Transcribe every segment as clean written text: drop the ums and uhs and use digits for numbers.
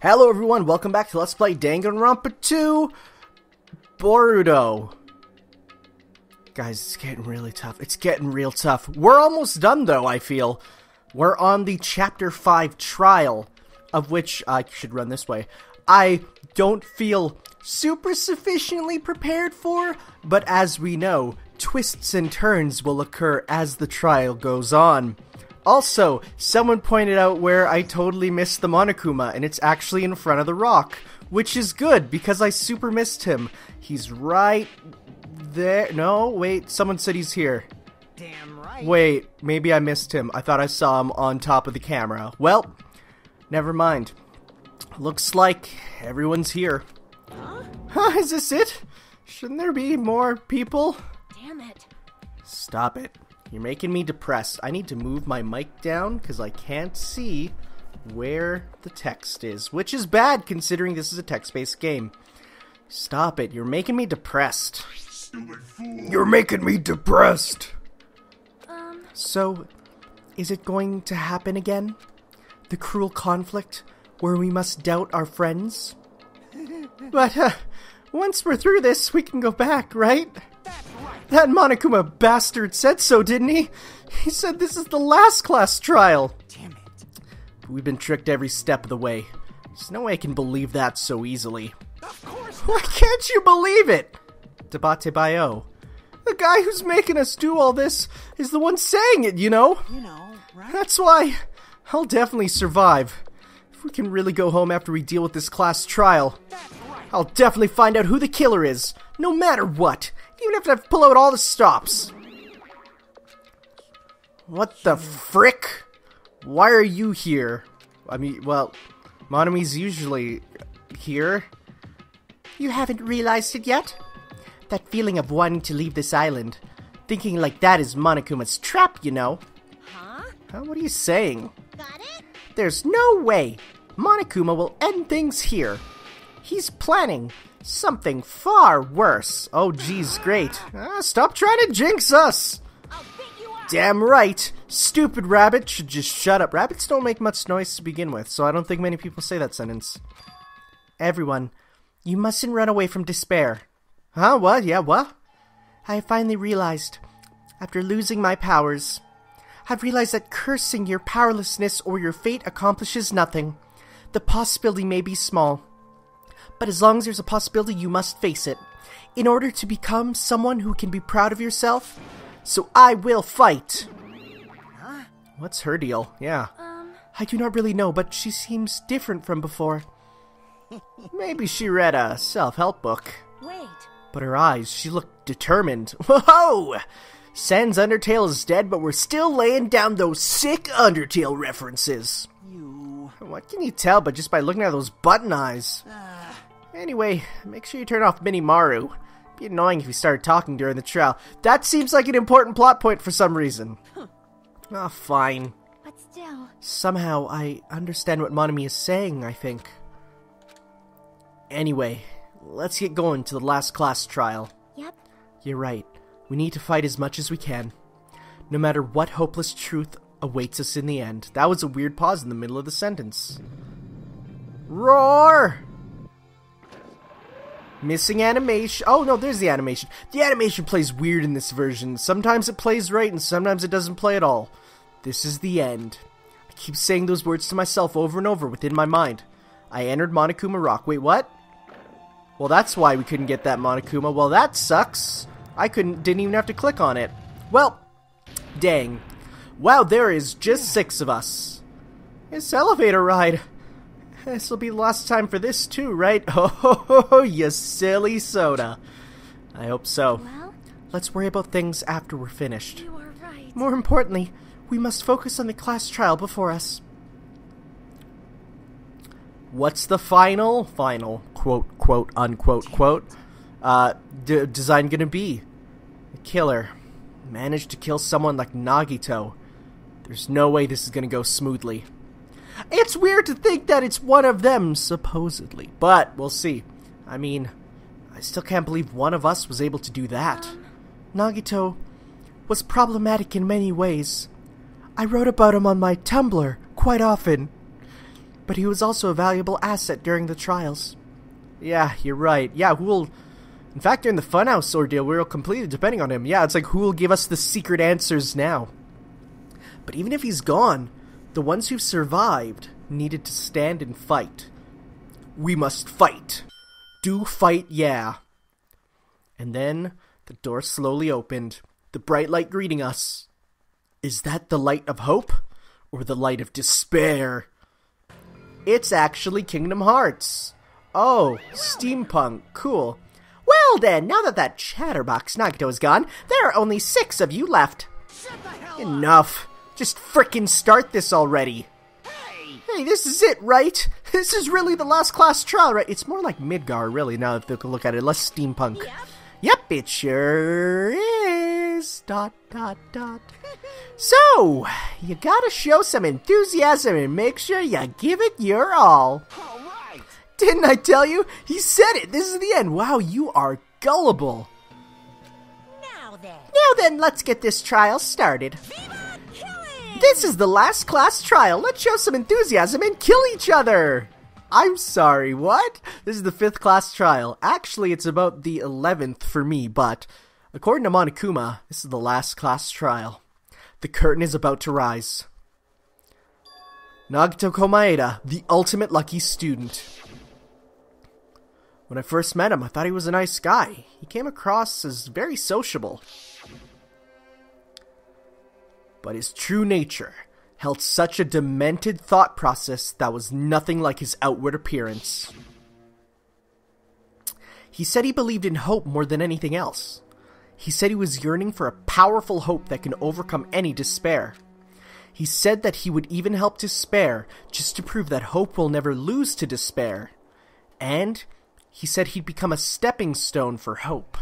Hello everyone, welcome back to Let's Play Danganronpa 2 Boruto. Guys, it's getting really tough. It's getting real tough. We're almost done though, I feel. We're on the Chapter 5 trial, of which I should run this way. I don't feel super sufficiently prepared for, but as we know, twists and turns will occur as the trial goes on. Also, someone pointed out where I totally missed the Monokuma, and it's actually in front of the rock, which is good, because I super missed him. He's right there. No, wait, someone said he's here. Damn right. Wait, maybe I missed him. I thought I saw him on top of the camera. Well, never mind. Looks like everyone's here. Huh? Is this it? Shouldn't there be more people? Damn it. Stop it. You're making me depressed. I need to move my mic down because I can't see where the text is, which is bad considering this is a text-based game. Stop it. You're making me depressed. Stupid fool. You're making me depressed. So, is it going to happen again? The cruel conflict where we must doubt our friends? But, once we're through this, we can go back, right? That Monokuma bastard said so, didn't he? He said this is the last class trial. Damn it. We've been tricked every step of the way. There's no way I can believe that so easily. Of course. Why can't you believe it? Tabate Bayo. The guy who's making us do all this is the one saying it, you know? You know, right? That's why I'll definitely survive. If we can really go home after we deal with this class trial, I'll definitely find out who the killer is, no matter what. Even if I have to pull out all the stops. What the frick? Why are you here? I mean, well, Monomi's usually here. You haven't realized it yet? That feeling of wanting to leave this island. Thinking like that is Monokuma's trap, you know. Huh? What are you saying? Got it? There's no way Monokuma will end things here. He's planning something far worse. Oh, geez, great. Stop trying to jinx us. I'll beat you up. Damn right. Stupid rabbit should just shut up. Rabbits don't make much noise to begin with, so I don't think many people say that sentence. Everyone, you mustn't run away from despair. Huh? What? Yeah, what? I have finally realized, after losing my powers, I've realized that cursing your powerlessness or your fate accomplishes nothing. The possibility may be small, but as long as there's a possibility, you must face it. In order to become someone who can be proud of yourself, so I will fight. Huh? What's her deal? Yeah. I do not really know, but she seems different from before. Maybe she read a self-help book. Wait. But her eyes, she looked determined. Whoa! Sans Undertale is dead, but we're still laying down those sick Undertale references. You. What can you tell but just by looking at those button eyes? Anyway, make sure you turn off Minimaru. It'd be annoying if he started talking during the trial. That seems like an important plot point for some reason. Ah, fine. But still. Somehow, I understand what Monomi is saying, I think. Anyway, let's get going to the last class trial. Yep. You're right. We need to fight as much as we can. No matter what hopeless truth awaits us in the end. That was a weird pause in the middle of the sentence. Roar! Missing animation. Oh, no, there's the animation. The animation plays weird in this version. Sometimes it plays right and sometimes it doesn't play at all. This is the end. I keep saying those words to myself over and over within my mind. I entered Monokuma Rock. Wait, what? Well, that's why we couldn't get that Monokuma. Well, that sucks. I didn't even have to click on it. Well, dang. Wow, there is just 6 of us. This elevator ride. This'll be the last time for this too, right? Oh, you silly soda. I hope so. Well, Let's worry about things after we're finished. you are right. More importantly, we must focus on the class trial before us. What's the final quote, quote, unquote, quote, design gonna be? The killer managed to kill someone like Nagito. There's no way this is gonna go smoothly. It's weird to think that it's one of them, supposedly, but we'll see. I mean, I still can't believe one of us was able to do that. Nagito was problematic in many ways. I wrote about him on my Tumblr quite often. but he was also a valuable asset during the trials. Yeah, you're right. Yeah, in fact, during the Funhouse ordeal, we were completely depending on him. Yeah, it's like, who will give us the secret answers now? But even if he's gone, the ones who've survived needed to stand and fight. We must fight. Do fight, yeah. And then the door slowly opened, the bright light greeting us. Is that the light of hope or the light of despair? It's actually Kingdom Hearts. Oh, steampunk, cool. Well then, now that chatterbox Nagito is gone, there are only 6 of you left. Enough. Just frickin' start this already. Hey, this is it, right? This is really the last class trial, right? It's more like Midgar, really, now that you look at it. Less steampunk. Yep, it sure is. ... So, you gotta show some enthusiasm and make sure you give it your all. Didn't I tell you? He said it. This is the end. Wow, you are gullible. Now then, let's get this trial started. This is the last class trial. Let's show some enthusiasm and kill each other. I'm sorry, what? This is the 5th class trial. Actually, it's about the 11th for me, but according to Monokuma, this is the last class trial. The curtain is about to rise. Nagito Komaeda, the ultimate lucky student. When I first met him, I thought he was a nice guy. He came across as very sociable. But his true nature held such a demented thought process that was nothing like his outward appearance. He said he believed in hope more than anything else. He said he was yearning for a powerful hope that can overcome any despair. He said that he would even help despair just to prove that hope will never lose to despair. And he said he'd become a stepping stone for hope.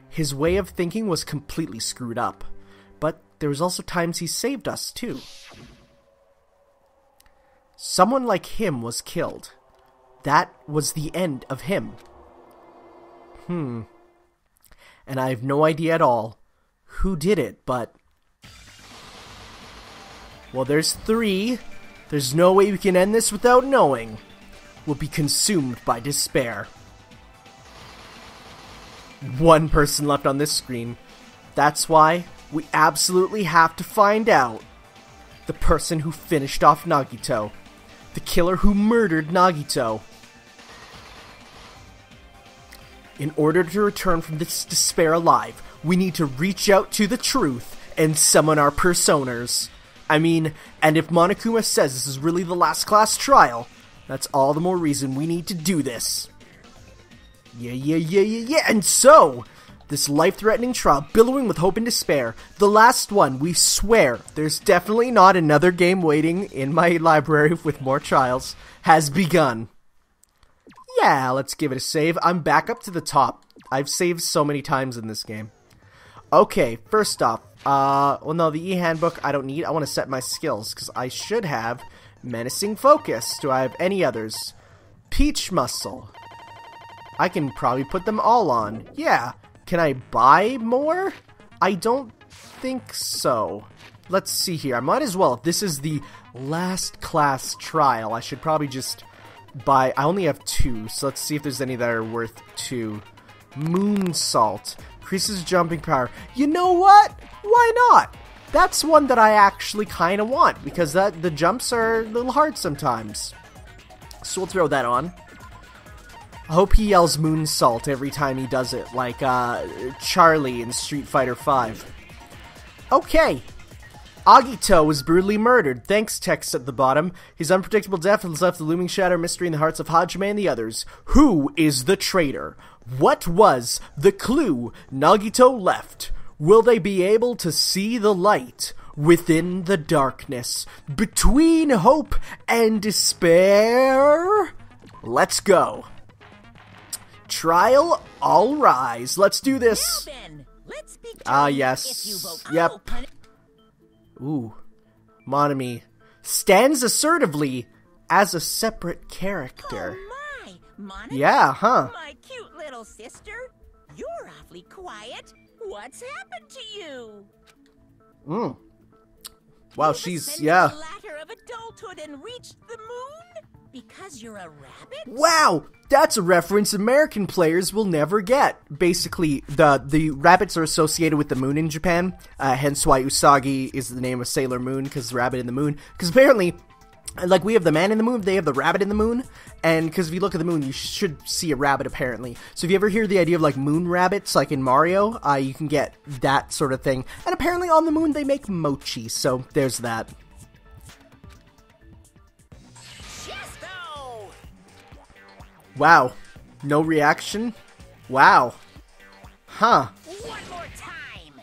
His way of thinking was completely screwed up, but there was also times he saved us too. Someone like him was killed. That was the end of him. And I have no idea at all who did it, but... Well, there's 3. There's no way we can end this without knowing. We'll be consumed by despair. 1 person left on this screen. That's why we absolutely have to find out. The person who finished off Nagito. The killer who murdered Nagito. In order to return from this despair alive, we need to reach out to the truth and summon our personas. I mean, and if Monokuma says this is really the last class trial, that's all the more reason we need to do this. Yeah. And so, this life-threatening trial, billowing with hope and despair, the last one, we swear, there's definitely not another game waiting in my library with more trials, has begun. Yeah, let's give it a save. I'm back up to the top. I've saved so many times in this game. Okay, first off, well no, the e-handbook I don't need. I want to set my skills, because I should have Menacing Focus. Do I have any others? Peach Muscle. I can probably put them all on. Yeah. Can I buy more? I don't think so. Let's see here. I might as well. If this is the last class trial, I should probably just buy... I only have 2, so let's see if there's any that are worth 2. Moon Salt. Increases jumping power. You know what? Why not? That's one that I actually kind of want, because the jumps are a little hard sometimes. So we'll throw that on. I hope he yells Moon Salt every time he does it, like Charlie in Street Fighter V. Okay. Agito was brutally murdered. Thanks, text at the bottom. His unpredictable death has left the looming shadow mystery in the hearts of Hajime and the others. Who is the traitor? What was the clue Nagito left? Will they be able to see the light within the darkness, between hope and despair? Let's go. Trial, all rise. Let's do this. Yes. Yep. Ooh. Monomi stands assertively as a separate character. Oh my, Monomi? Yeah, huh? My cute little sister? You're awfully quiet. What's happened to you? Wow, she's, yeah. The ladder of adulthood and reached the moon? Because you're a rabbit? Wow! That's a reference American players will never get. Basically, the rabbits are associated with the moon in Japan, hence why Usagi is the name of Sailor Moon, because the rabbit in the moon. Because apparently, like, we have the man in the moon, they have the rabbit in the moon, and because if you look at the moon, you should see a rabbit, apparently. So if you ever hear the idea of, like, moon rabbits, like in Mario, you can get that sort of thing. And apparently on the moon, they make mochi, so there's that. Wow. No reaction? Wow. Huh. One more time.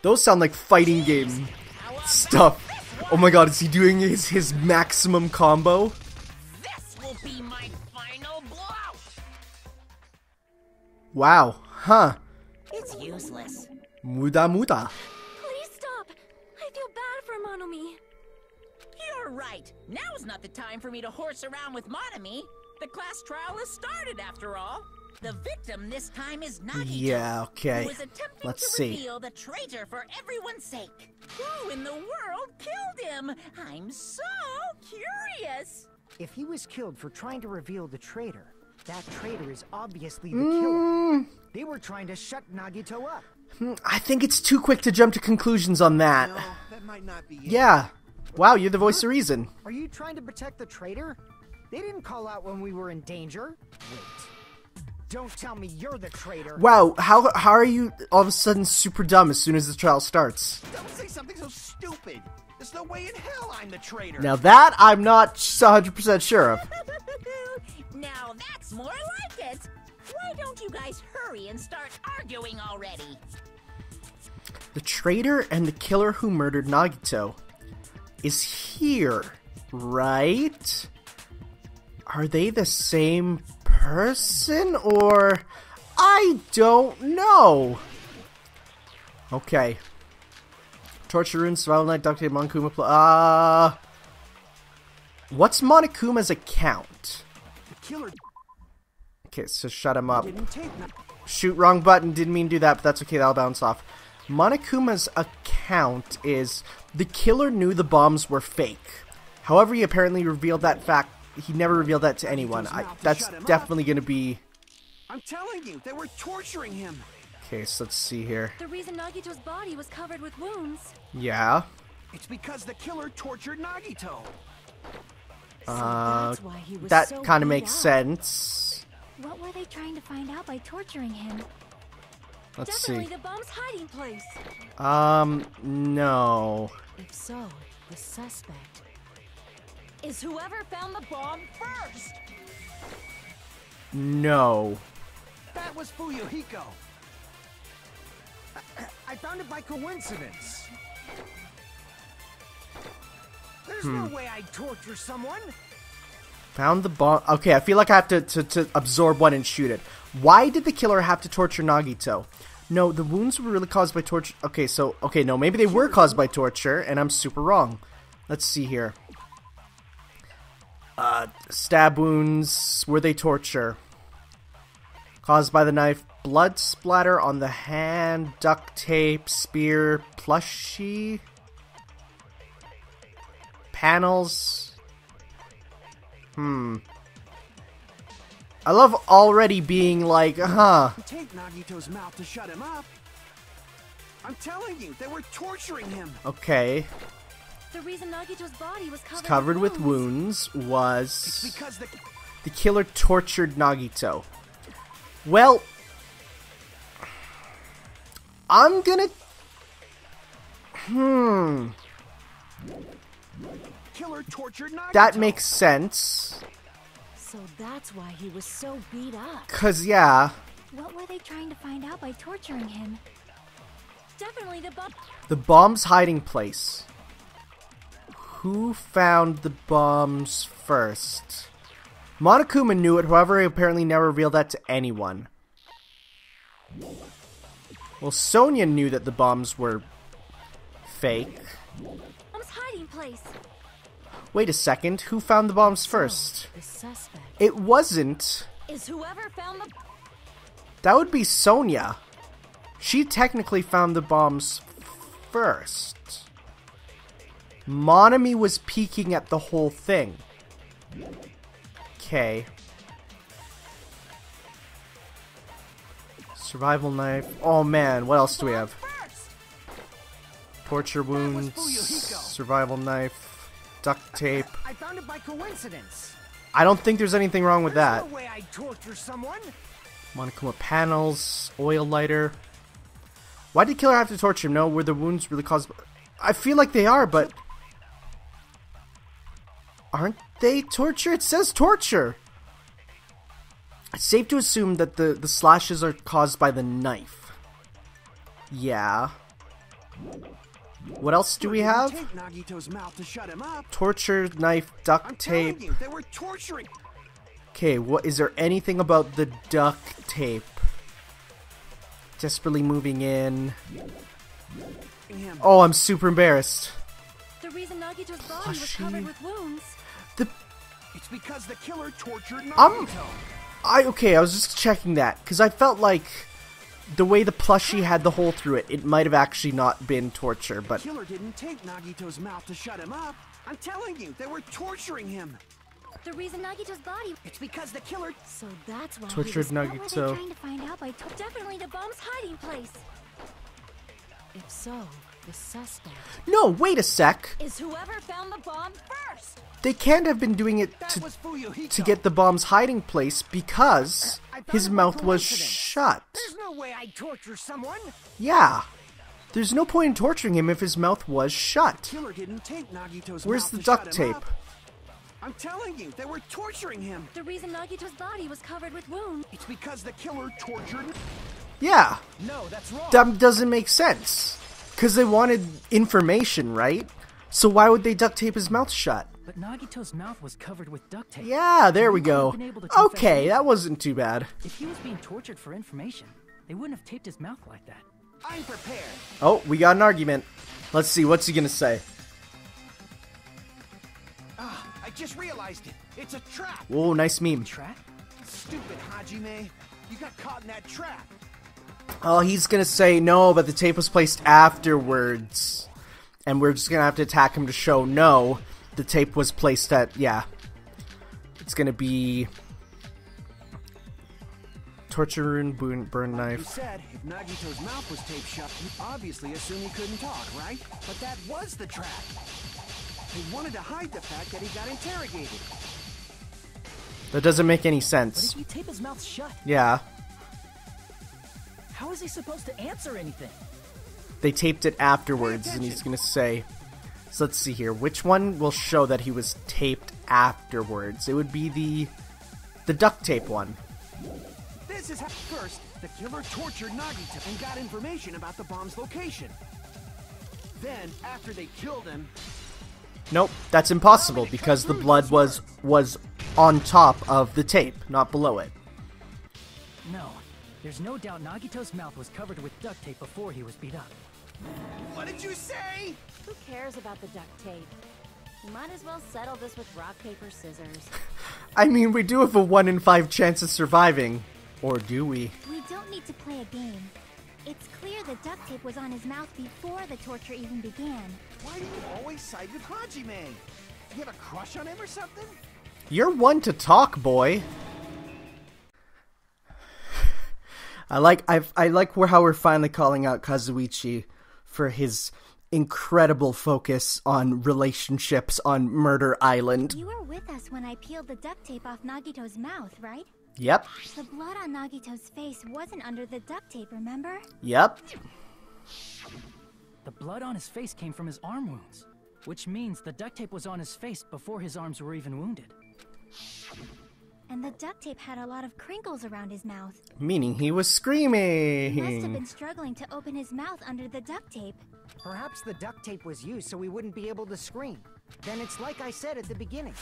Those sound like fighting game stuff. Oh my god, is he doing his maximum combo? This will be my final blow. Wow. Huh. It's useless. Muda muda. Please stop. I feel bad for Monomi. You're right. Now's not the time for me to horse around with Monami. The class trial has started, after all. The victim this time is Nagito. Yeah, okay. Who is attempting Let's to see. reveal the traitor for everyone's sake. Who in the world killed him? I'm so curious. If he was killed for trying to reveal the traitor, that traitor is obviously the killer. They were trying to shut Nagito up. I think it's too quick to jump to conclusions on that. No, that might not be it. Yeah. Wow, you're the voice of reason. Are you trying to protect the traitor? They didn't call out when we were in danger. Wait. Don't tell me you're the traitor. Wow, how are you all of a sudden super dumb as soon as the trial starts? Don't say something so stupid. There's no way in hell I'm the traitor. Now that I'm not 100% sure of. Now that's more like it. Why don't you guys hurry and start arguing already? The traitor and the killer who murdered Nagito is here, right? Are they the same person, or... I don't know. Okay. Torture rune, survival night, duct tape, Monokuma... What's Monokuma's account? The killer Okay, so shut him up. didn't take me. Shoot, wrong button. Didn't mean to do that, but that's okay. That'll bounce off. Monokuma's account is the killer knew the bombs were fake. However, he apparently revealed that fact. He never revealed that to anyone. That's definitely going to be... I'm telling you, they were torturing him. Okay, so let's see here. The reason Nagito's body was covered with wounds. Yeah. It's because the killer tortured Nagito. That's why he was That so kind of beat makes up. sense. What were they trying to find out by torturing him? Let's Definitely see. the bomb's hiding place. No. If so, the suspect is whoever found the bomb first. No. That was Fuyuhiko. I found it by coincidence. There's no way I'd torture someone. Found the bomb. Okay, I feel like I have to absorb one and shoot it. Why did the killer have to torture Nagito? No, the wounds were really caused by torture. Okay, so, okay, no, maybe they were caused by torture, and I'm super wrong. Let's see here. Stab wounds, were they torture? Caused by the knife, blood splatter on the hand, duct tape, spear, plushie, panels. I love already being like, Take Nagito's mouth to shut him up. I'm telling you, they were torturing him. Okay. The reason Nagito's body was Covered with wounds It's was because the killer tortured Nagito. Well, I'm gonna... killer tortured Nagito. That makes sense. So that's why he was so beat up. 'Cause, yeah, What were they trying to find out by torturing him? Definitely the bomb. the bomb's hiding place. Who found the bombs first? Monokuma knew it, however, he apparently never revealed that to anyone. Well, Sonia knew that the bombs were fake. Bomb's hiding place. Wait a second, who found the bombs first? The suspect It wasn't. is whoever found the. That would be Sonia. She technically found the bombs first. Monami was peeking at the whole thing. Okay. Survival knife. Oh man, what else do we have? Torture wounds, survival knife, duct tape. I found it by coincidence. I don't think there's anything wrong with that. There's no way I'd torture someone. Monokuma panels, oil lighter. Why did Killer have to torture him? No, were the wounds really caused? I feel like they are, but aren't they torture? It says torture. It's safe to assume that the slashes are caused by the knife. Yeah. What else do we have? Take Nagito's mouth to shut him up. Torture, knife, duct tape. You, they were torturing. Okay, what is there anything about the duct tape? Desperately moving in. Him. Oh, I'm super embarrassed. The reason Nagito's body was covered with wounds. It's because the killer tortured Nagito. Okay, I was just checking that because I felt like the way the plushie had the hole through it, it might have actually not been torture, but The killer didn't take Nagito's mouth to shut him up. I'm telling you, they were torturing him. The reason Nagito's body. It's because the killer. So that's why Tortured he was. Nagito. What were they trying to find out by definitely the bomb's hiding place. If so, the suspect no, wait a sec. is whoever found the bomb first. They can't have been doing it That was Fuyuhiko. to get the bomb's hiding place because I found his it by mouth was coincidence. shut. There's no way I'd torture someone. Yeah. There's no point in torturing him if his mouth was shut. Killer didn't take Nagito's Where's mouth the to duct shut him tape? up. I'm telling you, they were torturing him. The reason Nagito's body was covered with wounds. It's because the killer tortured. Yeah. No, that's wrong. That doesn't make sense. Because they wanted information, right? So why would they duct tape his mouth shut? But Nagito's mouth was covered with duct tape. Yeah, there we He wouldn't go. have been able to confess Okay, anything. that wasn't too bad. If he was being tortured for information, they wouldn't have taped his mouth like that. I'm prepared. Oh, we got an argument. Let's see, what's he gonna say? I just realized it. It's a trap. Whoa, nice meme. Trap? Stupid Hajime. You got caught in that trap. Oh, he's gonna say no, but the tape was placed afterwards. And we're just gonna have to attack him to show no. The tape was placed at, yeah. It's gonna be torture rune, burn You knife. said if Nagito's mouth was taped shut, you obviously assume he couldn't talk, right? But that was the trap. They wanted to hide the fact that he got interrogated. That doesn't make any But sense. if you tape his mouth shut, Yeah, how is he supposed to answer anything? they taped it afterwards, and he's gonna say. So let's see here. Which one will show that he was taped afterwards? It would be the duct tape one. This is how first the killer tortured Nagito and got information about the bomb's location. Then, after they killed him, Nope, that's impossible because the blood was on top of the tape, not below it. No. There's no doubt Nagito's mouth was covered with duct tape before he was beat up. what did you say? Who cares about the duct tape? You might as well settle this with rock, paper, scissors. I mean, we do have a 1 in 5 chance of surviving. Or do we? We don't need to play a game. It's clear the duct tape was on his mouth before the torture even began. Why do you always side with Hajime? You have a crush on him or something? You're one to talk, boy. I like how we're finally calling out Kazuichi for his incredible focus on relationships on Murder Island. You were with us when I peeled the duct tape off Nagito's mouth, right? Yep. The blood on Nagito's face wasn't under the duct tape, remember? Yep. The blood on his face came from his arm wounds, which means the duct tape was on his face before his arms were even wounded. And the duct tape had a lot of crinkles around his mouth. Meaning he was He must have been screaming. struggling to open his mouth under the duct tape. Perhaps the duct tape was used so he wouldn't be able to scream. Then it's like I said at the beginning.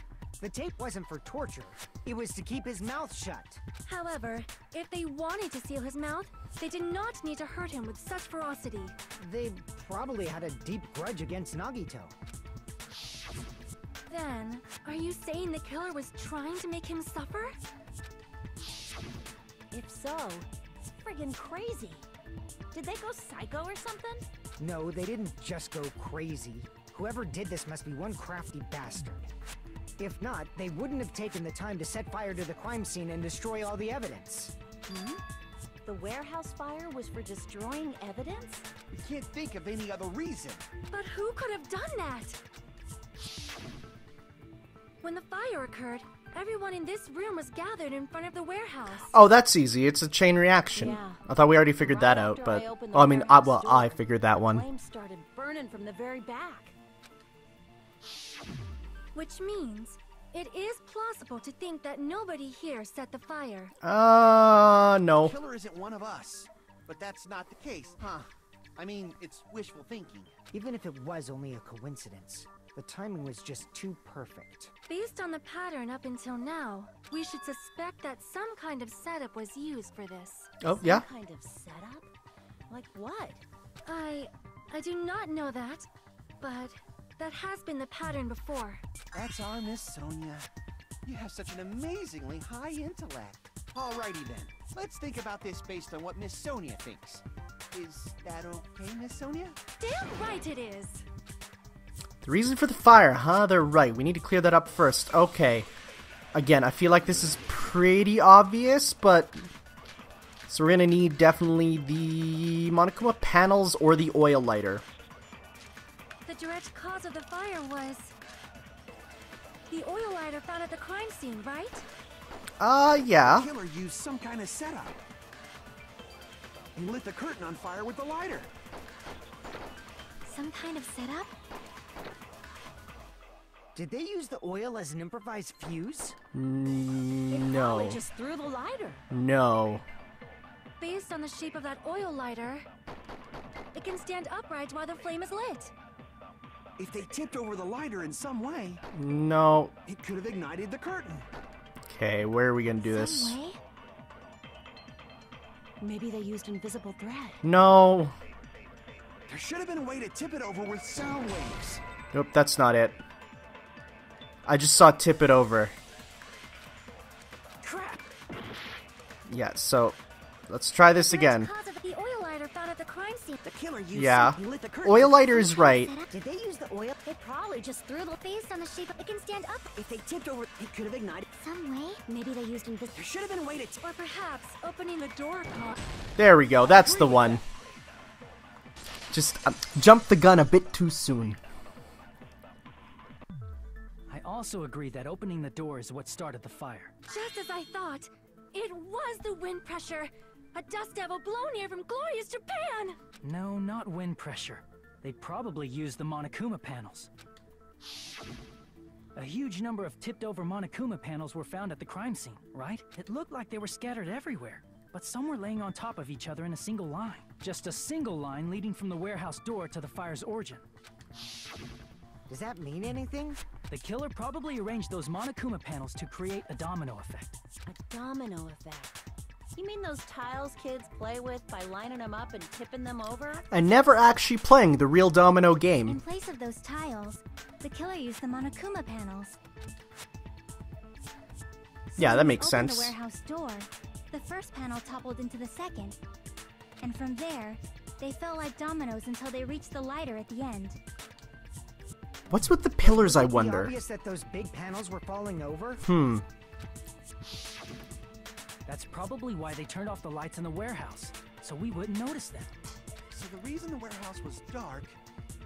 The tape wasn't for torture. It was to keep his mouth shut. However, if they wanted to seal his mouth, they did not need to hurt him with such ferocity. They probably had a deep grudge against Nagito. Then, are you saying the killer was trying to make him suffer? If so, it's friggin' crazy. Did they go psycho or something? No, they didn't just go crazy. Whoever did this must be one crafty bastard. If not, they wouldn't have taken the time to set fire to the crime scene and destroy all the evidence. The warehouse fire was for destroying evidence? We can't think of any other reason. But who could have done that? When the fire occurred, everyone in this room was gathered in front of the warehouse. Oh, that's easy. It's a chain reaction. Yeah. I thought we already figured that out, but... Oh, I mean, I figured that one. Flames started burning from the very back. Which means it is plausible to think that nobody here set the fire. No. The killer isn't one of us. But that's not the case, huh? I mean, it's wishful thinking. Even if it was only a coincidence, the timing was just too perfect. Based on the pattern up until now, we should suspect that some kind of setup was used for this. Oh, yeah? Some kind of setup? Like what? I do not know that, but that has been the pattern before. That's our Miss Sonia. You have such an amazingly high intellect. Alrighty then. Let's think about this based on what Miss Sonia thinks. Is that okay, Miss Sonia? Damn right it is! The reason for the fire, huh? They're right. We need to clear that up first. Okay. Again, I feel like this is pretty obvious, but... So we're gonna need definitely the Monokuma panels or the oil lighter. The direct cause of the fire was... the oil lighter found at the crime scene, right? Yeah. The killer used some kind of setup. He lit the curtain on fire with the lighter. Some kind of setup? Did they use the oil as an improvised fuse? No. They just threw the lighter. No. Based on the shape of that oil lighter, it can stand upright while the flame is lit. If they tipped over the lighter in some way, No. it could have ignited the curtain. Okay, where are we gonna do this? Some way? Maybe they used invisible thread. No. There should have been a way to tip it over with sound waves. Nope, that's not it. I just saw tip it over. Crap! Yeah, so let's try this again. Cause of the oil lighter found at the crime scene. The killer used Yeah. he lit the curtain. Oil lighter is right. Did they use the oil? They probably just threw the face on the shape. It can stand up If they tipped over, it could have ignited. some way. Maybe they used invisible. There should have been a way to Or perhaps opening the door caused. There we go. That's the one. Just jumped the gun a bit too soon. I also agree that opening the door is what started the fire. Just as I thought, it was the wind pressure. A dust devil blown here from glorious Japan. No, not wind pressure. They probably used the Monokuma panels. A huge number of tipped-over Monokuma panels were found at the crime scene, right? It looked like they were scattered everywhere, but some were laying on top of each other in a single line. Just a single line leading from the warehouse door to the fire's origin. Does that mean anything? The killer probably arranged those Monokuma panels to create a domino effect. A domino effect. You mean those tiles kids play with by lining them up and tipping them over? And never actually playing the real domino game. In place of those tiles, the killer used the Monokuma panels. Yeah, that When makes they opened sense. the warehouse door, the first panel toppled into the second. And from there, they fell like dominoes until they reached the lighter at the end. What's with the pillars, I Would it be wonder? obvious that those big panels were falling over? That's probably why they turned off the lights in the warehouse, so we wouldn't notice them. So the reason the warehouse was dark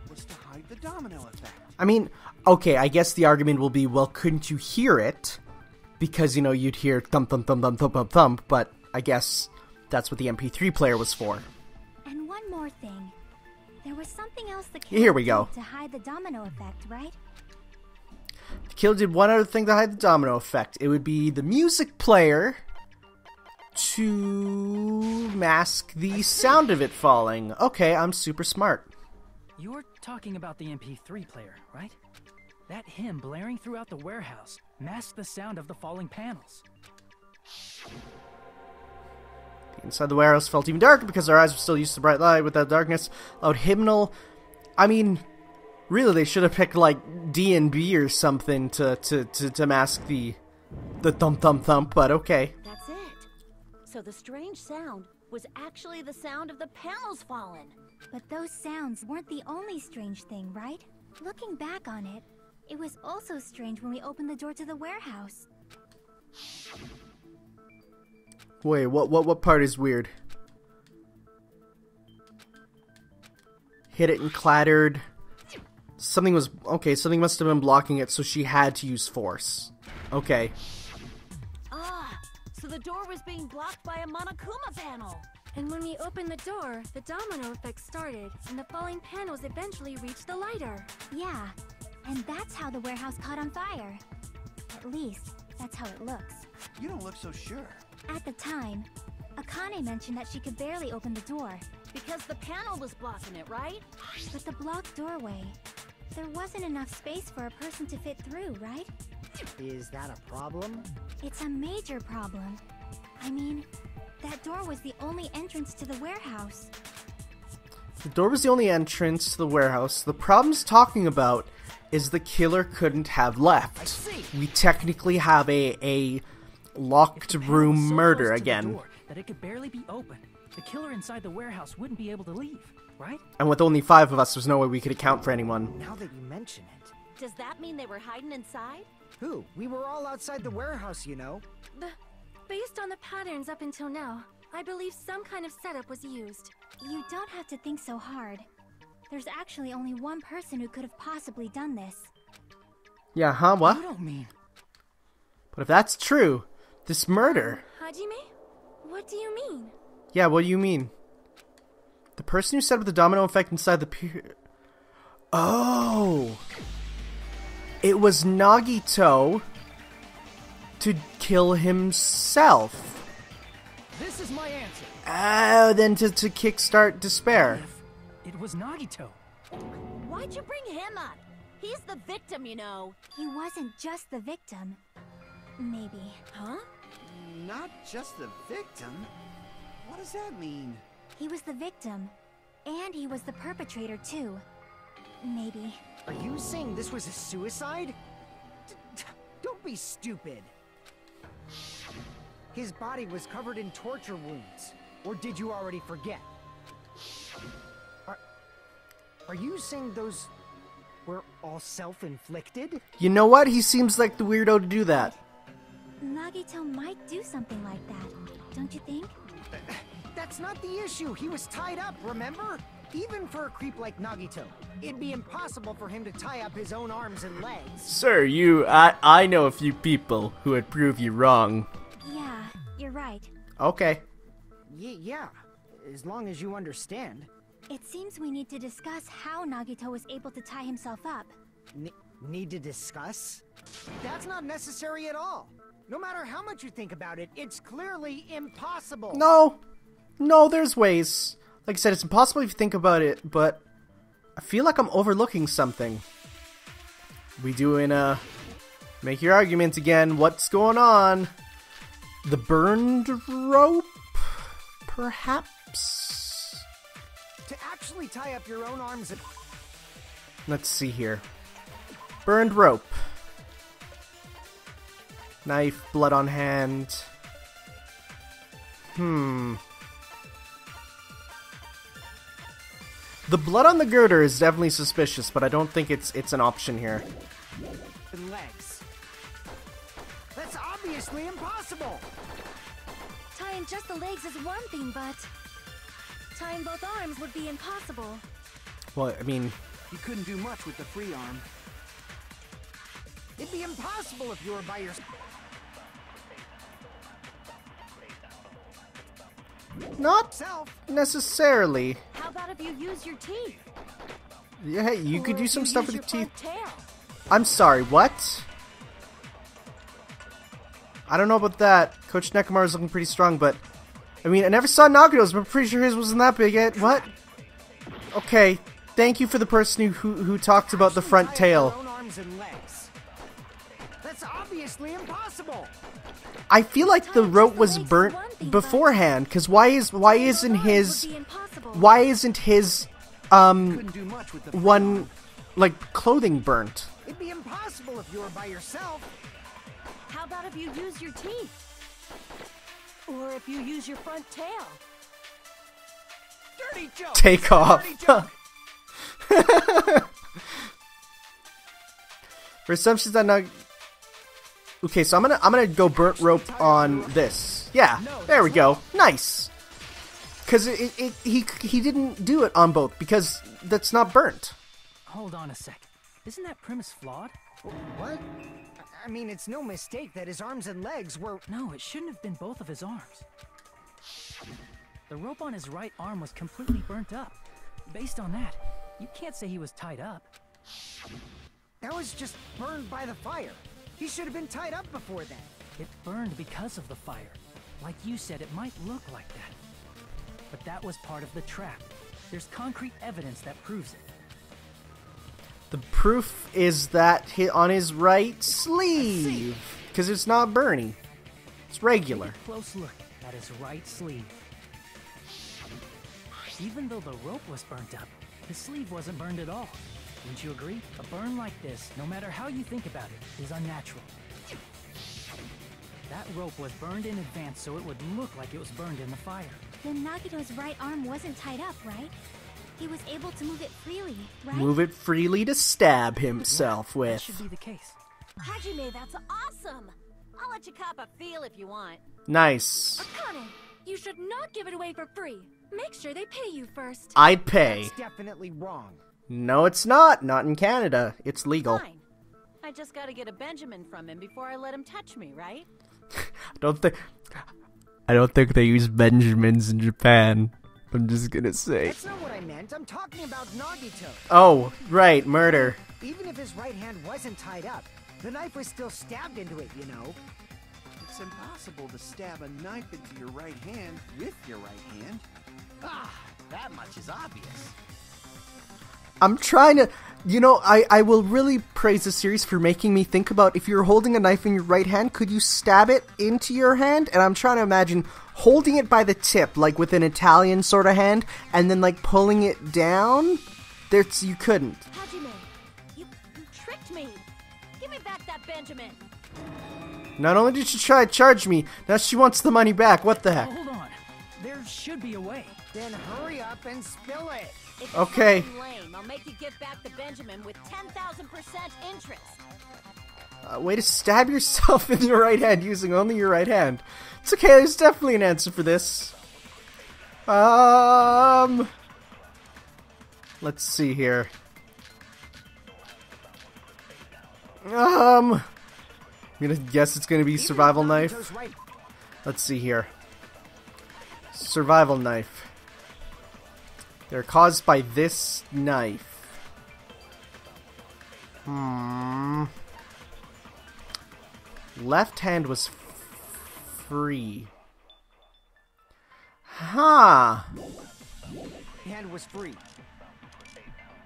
was to hide the domino effect. I mean, okay, I guess the argument will be, well, couldn't you hear it? Because, you know, you'd hear thump, thump, thump, thump, thump, thump, thump, but I guess that's what the MP3 player was for. And one more thing. There was something else the killer Here we go. did to hide the domino effect, right? The killer did one other thing to hide the domino effect. It would be the music player to mask the sound of it falling. Okay, I'm super smart. You're talking about the MP3 player, right? That hymn blaring throughout the warehouse masked the sound of the falling panels. Inside the warehouse felt even darker because our eyes were still used to bright light. With that darkness, loud hymnal. I mean, really, they should have picked like D&B or something to mask the thump thump thump. But okay. That's it. So the strange sound was actually the sound of the panels falling. But those sounds weren't the only strange thing, right? Looking back on it, It was also strange when we opened the door to the warehouse. Wait, what part is weird? Hit it and clattered. Something was... Okay, something must have been blocking it, so she had to use force. Okay. Ah, so the door was being blocked by a Monokuma panel. And when we opened the door, the domino effect started, and the falling panels eventually reached the lighter. Yeah, and that's how the warehouse caught on fire. At least, that's how it looks. You don't look so sure. At the time, Akane mentioned that she could barely open the door. Because the panel was blocking it, right? But the blocked doorway, there wasn't enough space for a person to fit through, right? Is that a problem? It's a major problem. I mean, that door was the only entrance to the warehouse. The door was the only entrance to the warehouse. The problem's talking about is the killer couldn't have left. I see. We technically have a locked If the panel room was so murder close to the again. door that it could barely be opened. The killer inside the warehouse wouldn't be able to leave, right? And with only 5 of us, there's no way we could account for anyone. Now that you mention it. Does that mean they were hiding inside? Who? We were all outside the warehouse, you know. Based on the patterns up until now, I believe some kind of setup was used. You don't have to think so hard. There's actually only one person who could have possibly done this. Yeah, huh? You What? don't mean... But if that's true, this murder... Hajime? What do you mean? Yeah, what do you mean? The person who set up the domino effect inside the Oh! It was Nagito to kill himself. This is my answer. Oh, then to kickstart despair. It was Nagito. Why'd you bring him up? He's the victim, you know. He wasn't just the victim. Maybe. Huh? Not just the victim? What does that mean? He was the victim. And he was the perpetrator, too. Maybe. Are you saying this was a suicide? Don't be stupid. His body was covered in torture wounds. Or did you already forget? Are you saying those were all self-inflicted? You know what? He seems like the weirdo to do that. Nagito might do something like that, don't you think? That's not the issue. He was tied up, remember? Even for a creep like Nagito, it'd be impossible for him to tie up his own arms and legs. Sir, I know a few people who would prove you wrong. Yeah, you're right. Okay. Yeah, as long as you understand. It seems we need to discuss how Nagito was able to tie himself up. Need to discuss? That's not necessary at all. No matter how much you think about it, it's clearly impossible. No, there's ways. Like I said, it's impossible if you think about it, but I feel like I'm overlooking something. We doing make your argument again. What's going on? The burned rope? Perhaps? To actually tie up your own arms and... Let's see here. Burned rope. Knife, blood on hand. The blood on the girder is definitely suspicious, but I don't think it's an option here. legs. That's obviously impossible! Tying just the legs is one thing, but tying both arms would be impossible. Well, I mean... You couldn't do much with the free arm. It'd be impossible if you were by yourself. Not necessarily. How about if you use your teeth? Yeah, hey, you could Or do if some you stuff use with your your teeth. front tail? I'm sorry, what? I don't know about that. Coach Nekomaru's looking pretty strong, but... I mean, I never saw Nagato's, but I'm pretty sure his wasn't that big yet. What? Okay, thank you for the person who talked about the front tail. Your own arms and legs. That's obviously impossible! I feel like the Tying rope just the was legs is burnt one thing, beforehand, because why isn't his... Would be impossible. Why isn't his, Couldn't do much with the free one, arm. like, clothing burnt? It'd be impossible if you were by yourself. How about if you use your teeth? Or if you use your front tail? Dirty joke! Take off. Dirty joke! For assumptions that not... Okay, so I'm gonna go burnt rope on this. Yeah, there we go. Nice. Because he didn't do it on both because that's not burnt. Hold on a sec. Isn't that premise flawed? What? I mean, it's no mistake that his arms and legs were... No, it shouldn't have been both of his arms. The rope on his right arm was completely burnt up. Based on that, you can't say he was tied up. That was just burned by the fire. He should have been tied up before then. It burned because of the fire. Like you said, it might look like that. But that was part of the trap. There's concrete evidence that proves it. The proof is that on his right sleeve. Because it's not burny. It's regular. Take a close look at his right sleeve. Even though the rope was burnt up, his sleeve wasn't burned at all. Wouldn't you agree? A burn like this, no matter how you think about it, is unnatural. That rope was burned in advance so it would look like it was burned in the fire. Then Nagito's right arm wasn't tied up, right? He was able to move it freely, right? Move it freely to stab himself That with. should be the case. Hajime, that's awesome! I'll let you cop a feel if you want. Nice. Akane, you should not give it away for free. Make sure they pay you first. I'd pay. That's definitely wrong. No, it's not. Not in Canada. It's legal. Fine. I just gotta get a Benjamin from him before I let him touch me, right? I don't think they use Benjamins in Japan. I'm just gonna say. That's not what I meant. I'm talking about Nagito. Oh, right, murder. Even if his right hand wasn't tied up, the knife was still stabbed into it, you know? It's impossible to stab a knife into your right hand with your right hand. Ah, that much is obvious. I'm trying to, I will really praise the series for making me think about if you're holding a knife in your right hand, could you stab it into your hand? And I'm trying to imagine holding it by the tip, like with an Italian sort of hand, and then like pulling it down. You couldn't. Hajime, you tricked me. Give me back that Benjamin. Not only did she try to charge me, now she wants the money back. What the heck? Hold on. There should be a way. Then hurry up and spill it. If it's Okay. something lame, I'll make you give back the Benjamin with 10,000% interest. Way to stab yourself in your right hand using only your right hand. It's okay, there's definitely an answer for this. Let's see here. I'm gonna guess it's gonna be Even survival if knife. Nagito's right- Let's see here. Survival knife. They're caused by this knife. Left hand was free. Huh. hand was free.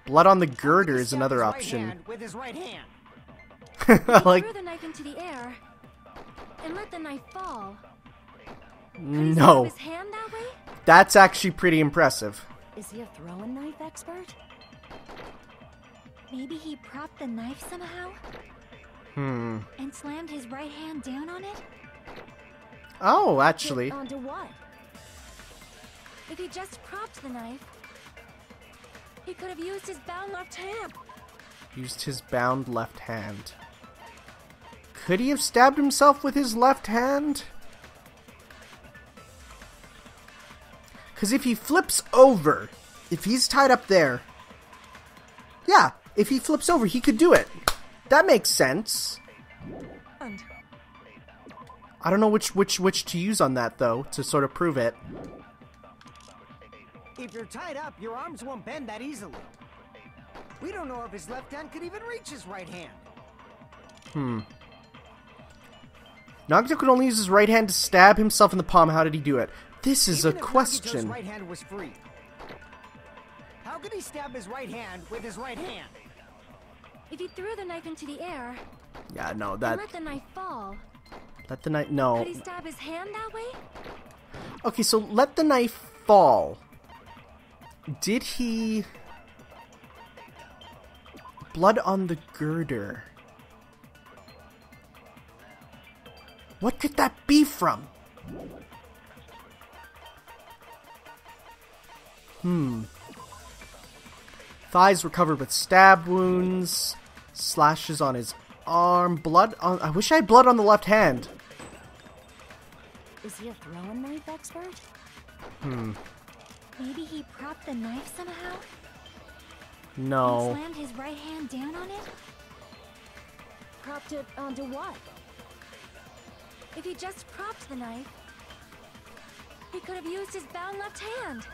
Blood on the girder He is stabbed another his right option. hand with his right hand. Like, Threw the knife into the air and let the knife fall. no. His hand that way? That's actually pretty impressive. Is he a throwing knife expert? Maybe he propped the knife somehow and slammed his right hand down on it? Oh, actually. Onto what? If he just propped the knife, he could have used his bound left hand. Used his bound left hand. Could he have stabbed himself with his left hand? Because if he flips over, if he's tied up there, yeah, if he flips over, he could do it. That makes sense. I don't know which to use on that, though, to sort of prove it. If you're tied up, your arms won't bend that easily. We don't know if his left hand could even reach his right hand. Nagito could only use his right hand to stab himself in the palm. How did he do it? This is Even a if Nagito's question. right hand was free, how could he stab his right hand with his right hand? If he threw the knife into the air Yeah, no, and that... let the knife fall, Let the knife... No. could he stab his hand that way? Okay, so let the knife fall. Did he... Blood on the girder. What could that be from? Thighs were covered with stab wounds. Slashes on his arm, blood on... I wish I had blood on the left hand. Is he a throwing knife expert? Maybe he propped the knife somehow? No. And slammed his right hand down on it? Propped it onto what? If he just propped the knife, he could have used his bound left hand.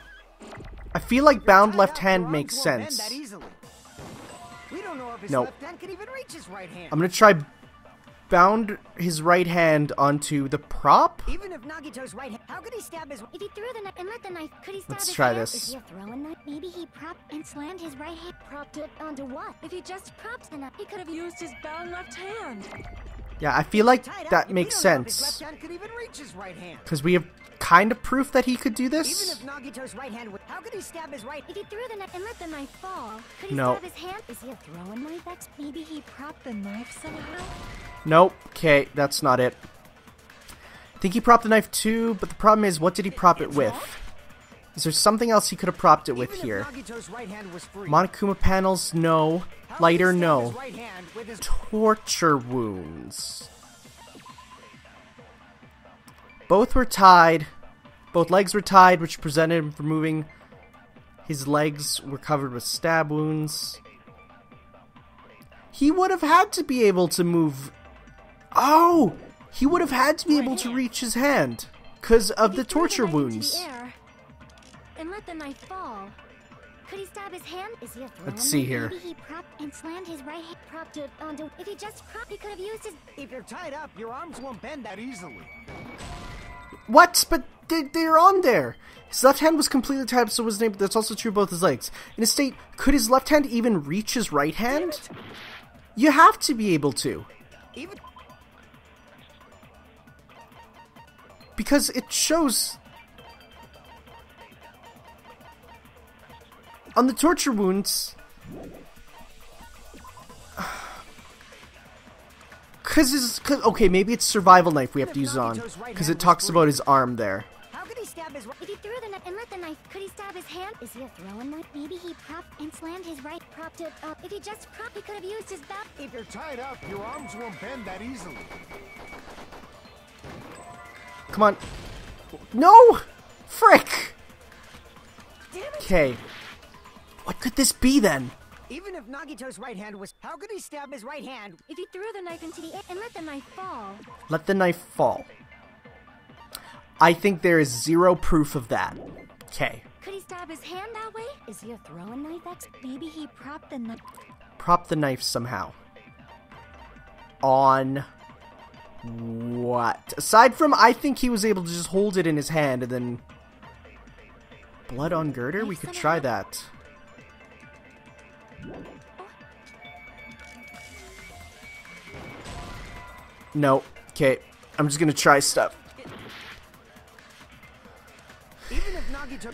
I feel like bound Tied left up, hand your makes arms won't bend sense. that easily. We don't know if his Nope. left hand can even reach his right hand. I'm gonna try bound his right hand onto the prop? Even if Nagito's right hand, how could he stab his... If he threw the knife and let the knife, could he stab Let's his try hand? this. Is he a throwing knife? Maybe he propped and slammed his right hand. Propped it onto what? If he just propped the knife, he could have Used his bound left hand. Yeah, I feel like Tied up, that we makes don't know if his sense. left hand could even reach his right hand. Because we have kind of proof that he could do Even this. if Nagito's right hand would... How could he stab his right... If he threw the knife and let the knife fall, could he No. stab his hand? Is he a throwing knife expert? Maybe he propped the knife somehow? Nope. Okay, that's not it. I think he propped the knife too, but the problem is, what did he prop it with? Is there something else he could have propped it with Even here? if Nagito's right hand was free, Monokuma panels, no. how could Lighter, he stab no. his right hand with his... Torture wounds. Both were tied. Both legs were tied, which prevented him from moving. His legs were covered with stab wounds. He would have had to be able to move... Oh! He would have had to be able to reach his hand. Because of the torture wounds. Into the air and let the knife fall. Could he stab his hand? Is he a throwing Let's see knife? here. Maybe he propped and slammed his right hand. Propped it onto... If he just propped, he could have used his... If you're tied up, your arms won't bend that easily. What? But they're on there. His left hand was completely tied up, so wasn't able. That's also true of both his legs. In a state, could his left hand even reach his right hand? You have to be able to. Even... Because it shows... On the torture wounds... Okay, maybe it's survival knife we have to use it on. Because it talks about his arm there. How could he stab his right... If he threw the knife and let the knife, could he stab his hand? Is he a throwing knife? Maybe he propped and slammed his right. Propped it up. If he just propped, he could have used his back. If you're tied up, your arms won't bend that easily. Come on. No! Frick! Okay. What could this be then? Even if Nagito's right hand was... How could he stab his right hand? If he threw the knife into the air and let the knife fall. Let the knife fall. I think there is zero proof of that. Okay. Could he stab his hand that way? Is he a throwing knife expert? Maybe he propped the knife. Prop the knife somehow. On... what? Aside from, I think he was able to just hold it in his hand and then... Blood on girder? We could try that. No. Okay. I'm just gonna try stuff. Even if Nagito...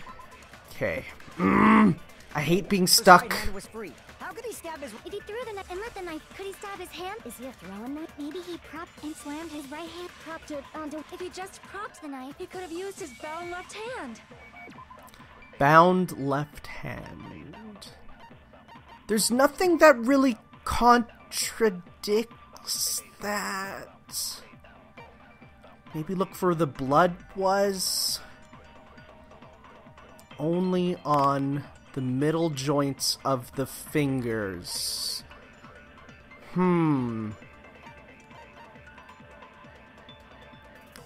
Okay. I hate being His stuck. right hand was free. How could he stab his... If he threw the knife and let the knife, could he stab his hand? Is he a throwing knife? Maybe he propped and slammed his right hand. Propped it onto... If he just propped the knife, he could have used his bound left hand. Bound left hand. There's nothing that really contradicts that. Maybe look for the blood was only on the middle joints of the fingers.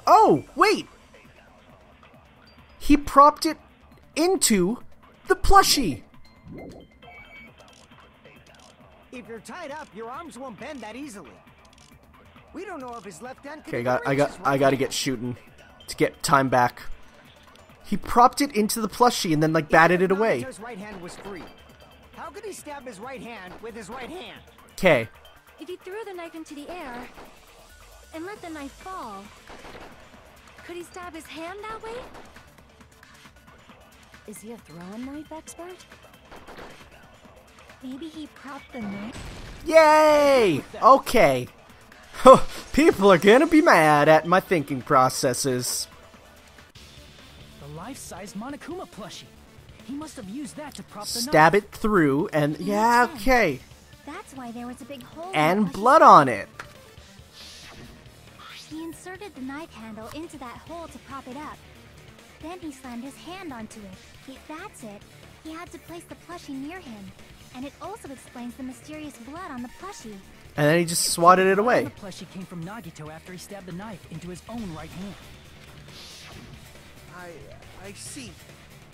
Oh, wait! He propped it into the plushie! If you're tied up, your arms won't bend that easily. We don't know if his left hand can Okay, even reach his I right gotta hand. get shooting to get time back. He propped it into the plushie and then like batted it away. Nagito's right hand was free. How could he stab his right hand with his right hand? Okay. If he threw the knife into the air and let the knife fall, could he stab his hand that way? Is he a throwing knife expert? Maybe he propped the knife. Yay! Okay. People are gonna be mad at my thinking processes. The life-size Monokuma plushie. He must have used that to prop the Stab knife. it through and yeah, okay. That's why there was a big hole in And the blood on it. He inserted the knife handle into that hole to prop it up. Then he slammed his hand onto it. That's it. He had to place the plushie near him. And it also explains the mysterious blood on the plushie. And then he just swatted it The away. plushie came from Nagito after he stabbed the knife into his own right hand. I see.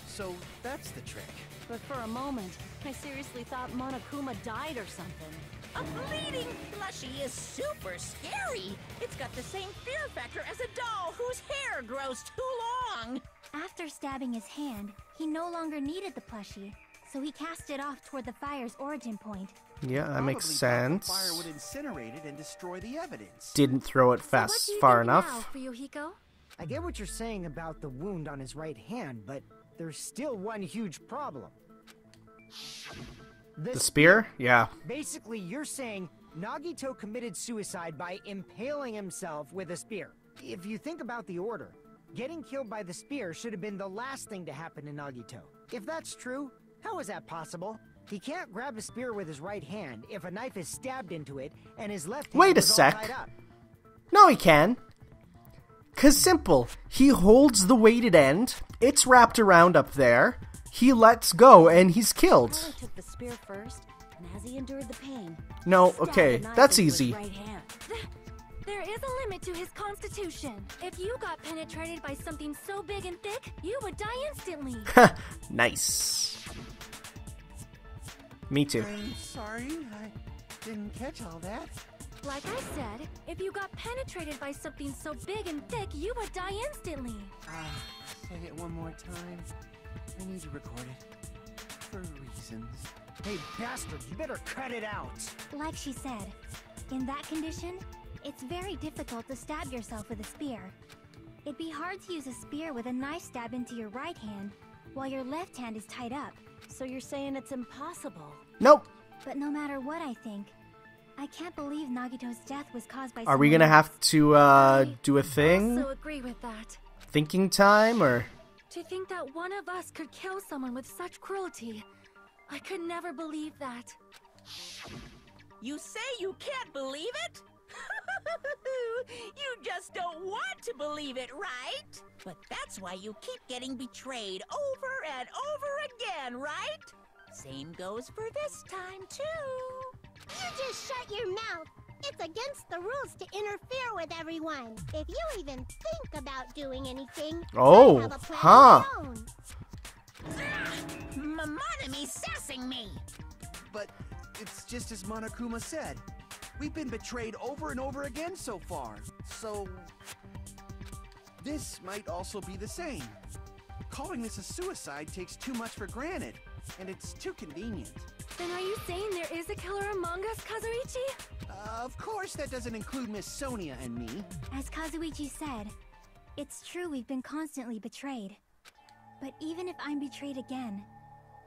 So that's the trick. But for a moment, I seriously thought Monokuma died or something. A bleeding plushie is super scary. It's got the same fear factor as a doll whose hair grows too long. After stabbing his hand, he no longer needed the plushie, so he cast it off toward the fire's origin point. Yeah, that makes Probably thought sense. the fire would incinerate it and destroy the evidence. Didn't throw it So what fast do you far think enough. now, Fuyuhiko? I get what you're saying about the wound on his right hand, but there's still one huge problem. The spear? Yeah. Basically, you're saying Nagito committed suicide by impaling himself with a spear. If you think about the order, getting killed by the spear should have been the last thing to happen to Nagito. If that's true, how is that possible? He can't grab a spear with his right hand if a knife is stabbed into it and his left hand Wait a is all sec. tied up. No, he can. 'Cause simple. He holds the weighted end. It's wrapped around up there. He lets go and he's killed. Probably took the spear first, and as he endured the pain, No, stabbed okay, the knife that's into his easy. right hand. There is a limit to his constitution. If you got penetrated by something so big and thick, you would die instantly. Nice. Me too. I'm sorry, I didn't catch all that. Like I said, if you got penetrated by something so big and thick, you would die instantly. Say it one more time. I need to record it. For reasons. Hey, bastard, you better cut it out. Like she said, in that condition, it's very difficult to stab yourself with a spear. It'd be hard to use a spear with a knife stab into your right hand while your left hand is tied up. So you're saying it's impossible? Nope. But no matter what I think, I can't believe Nagito's death was caused by Are we someone gonna have else. to do a thing? I also agree with that. Thinking time or? To think that one of us could kill someone with such cruelty, I could never believe that. You say you can't believe it? You just don't want to believe it, right? But that's why you keep getting betrayed over and over again, right? Same goes for this time, too. You just shut your mouth. It's against the rules to interfere with everyone. If you even think about doing anything, Oh, I have a plan huh. of my own. Monotomy's sassing me. But it's just as Monokuma said. We've been betrayed over and over again so far. So this might also be the same. Calling this a suicide takes too much for granted, and it's too convenient. Then are you saying there is a killer among us, Kazuichi? Of course, that doesn't include Miss Sonia and me. As Kazuichi said, it's true we've been constantly betrayed. But even if I'm betrayed again,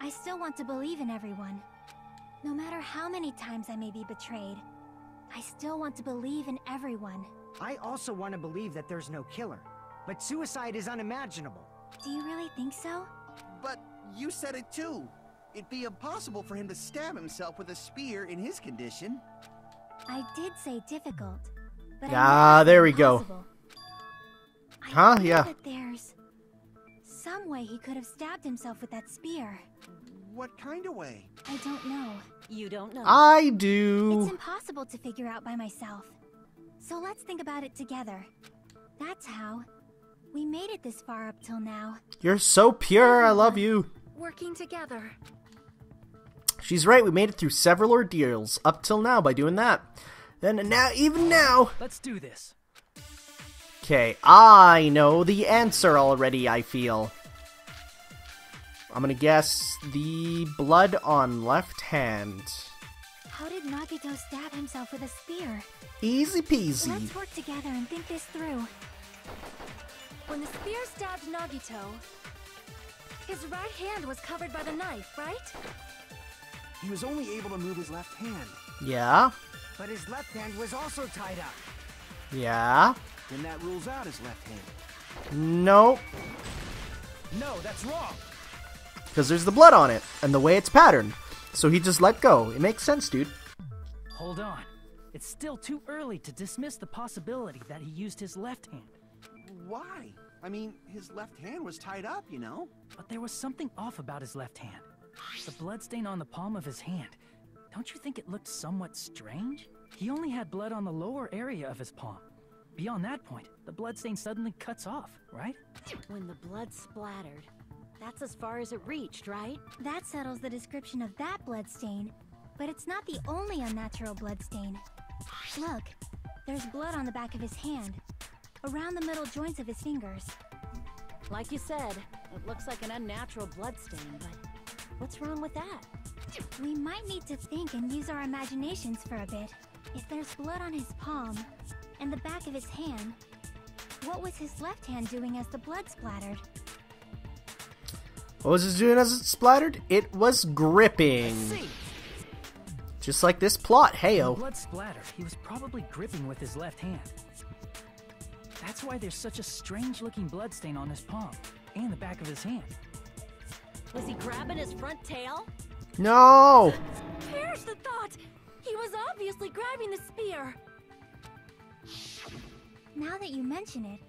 I still want to believe in everyone. No matter how many times I may be betrayed, I still want to believe in everyone. I also want to believe that there's no killer, but suicide is unimaginable. Do you really think so? But you said it too. It'd be impossible for him to stab himself with a spear in his condition. I did say difficult, but Ah, I there we go. impossible. I Huh? feel Yeah. that there's some way he could have stabbed himself with that spear. What kind of way? I don't know. You don't know. I It's do. impossible to figure out by myself. So let's think about it together. That's how we made it this far up till now. You're so pure. I love you. Working together. She's right. We made it through several ordeals up till now by doing that. Then now, even now. Let's do this. Okay, I know the answer already, I feel. I'm gonna guess the blood on left hand. How did Nagito stab himself with a spear? Easy peasy. Let's work together and think this through. When the spear stabbed Nagito, his right hand was covered by the knife, right? He was only able to move his left hand. Yeah, But his left hand was also tied up. yeah. Then that rules out his left hand. Nope. No, that's wrong. Because there's the blood on it, and the way it's patterned. So he just let go. It makes sense, dude. Hold on. It's still too early to dismiss the possibility that he used his left hand. Why? I mean, his left hand was tied up, you know? But there was something off about his left hand. The bloodstain on the palm of his hand. Don't you think it looked somewhat strange? He only had blood on the lower area of his palm. Beyond that point, the bloodstain suddenly cuts off, right? When the blood splattered, that's as far as it reached, right? That settles the description of that bloodstain, but it's not the only unnatural bloodstain. Look, there's blood on the back of his hand, around the middle joints of his fingers. Like you said, it looks like an unnatural bloodstain, but what's wrong with that? We might need to think and use our imaginations for a bit. If there's blood on his palm and the back of his hand, what was his left hand doing as the blood splattered? What was it doing as it splattered? It was gripping. Just like this plot, heyo. When blood splattered, he was probably gripping with his left hand. That's why there's such a strange-looking bloodstain on his palm and the back of his hand. Was he grabbing his front tail? No! Perish the thought! He was obviously grabbing the spear! Now that you mention it,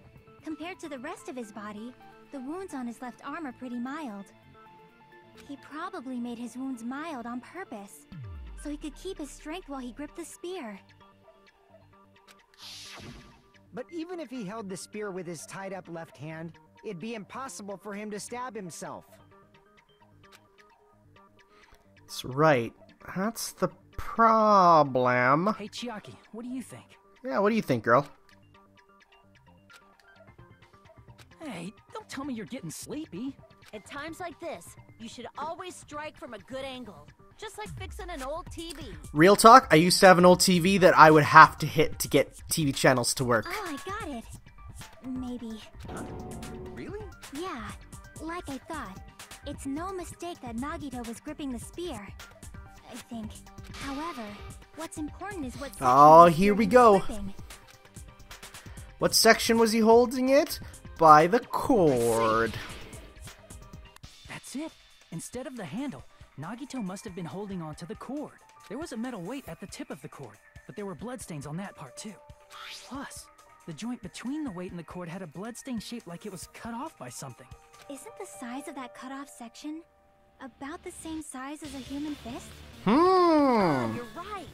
compared to the rest of his body, the wounds on his left arm are pretty mild. He probably made his wounds mild on purpose, so he could keep his strength while he gripped the spear. But even if he held the spear with his tied-up left hand, it'd be impossible for him to stab himself. That's right. That's the problem. Hey, Chiaki, what do you think? Yeah, what do you think, girl? Hey, don't tell me you're getting sleepy. At times like this, you should always strike from a good angle. Just like fixing an old TV. Real talk, I used to have an old TV that I would have to hit to get TV channels to work. Oh, I got it. Maybe. Really? Yeah, like I thought. It's no mistake that Nagito was gripping the spear, I think. However, what's important is what section Oh, of the here spear we he was go. gripping. What section was he holding it? By the cord. That's it. Instead of the handle, Nagito must have been holding on to the cord. There was a metal weight at the tip of the cord, but there were bloodstains on that part too. Plus, the joint between the weight and the cord had a bloodstain shaped like it was cut off by something. Isn't the size of that cut-off section about the same size as a human fist? Oh, you're right.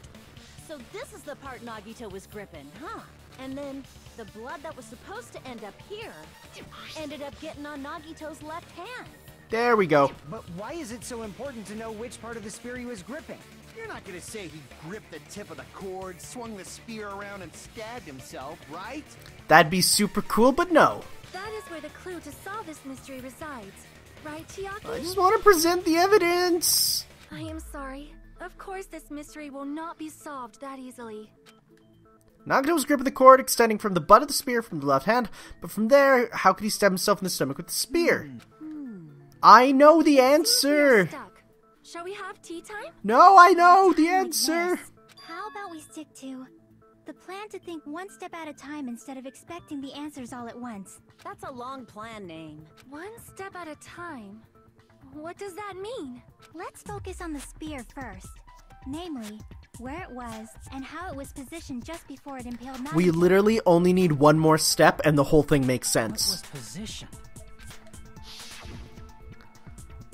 So this is the part Nagito was gripping, huh? And then the blood that was supposed to end up here ended up getting on Nagito's left hand. There we go. But why is it so important to know which part of the spear he was gripping? You're not gonna say he gripped the tip of the cord, swung the spear around, and stabbed himself, right? That'd be super cool, but no. That is where the clue to solve this mystery resides. Right, Chiaki? I just want to present the evidence. I am sorry. Of course this mystery will not be solved that easily. Nagito was gripping the cord, extending from the butt of the spear from the left hand, but from there, how could he stab himself in the stomach with the spear? I know the answer. Stuck. Shall we have tea time? No, I know the Like answer. this. How about we stick to the plan to think one step at a time instead of expecting the answers all at once? That's a long plan name. One step at a time. What does that mean? Let's focus on the spear first. Namely, where it was and how it was positioned just before it impaled Nagito. We literally only need one more step and the whole thing makes What sense. was positioned?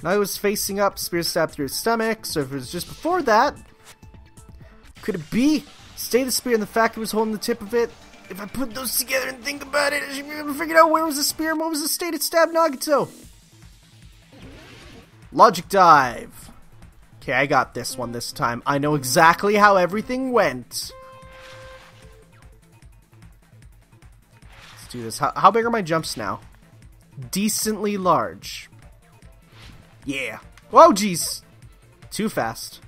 Now he was facing up, spear stabbed through his stomach, so if it was just before that, could it be? Stay the spear and the fact it was holding the tip of it. If I put those together and think about it, I should be able to figure out where was the spear and what was the state it stabbed Nagito. Logic dive. Okay, I got this one this time. I know exactly how everything went. Let's do this. How big are my jumps now? Decently large. Yeah. Whoa, jeez. Too fast.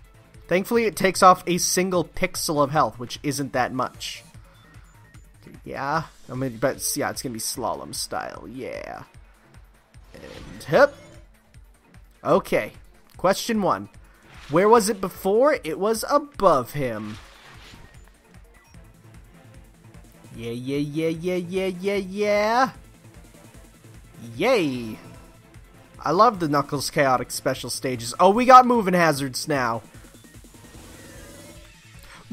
Thankfully, it takes off a single pixel of health, which isn't that much. Yeah. But yeah, it's gonna be slalom style. Yeah. And hip. Okay. Question 1. Where was it before? It was above him. Yeah, yeah, yeah, yeah, yeah, yeah, yeah. Yay. I love the Knuckles Chaotic special stages. Oh, we got moving hazards now.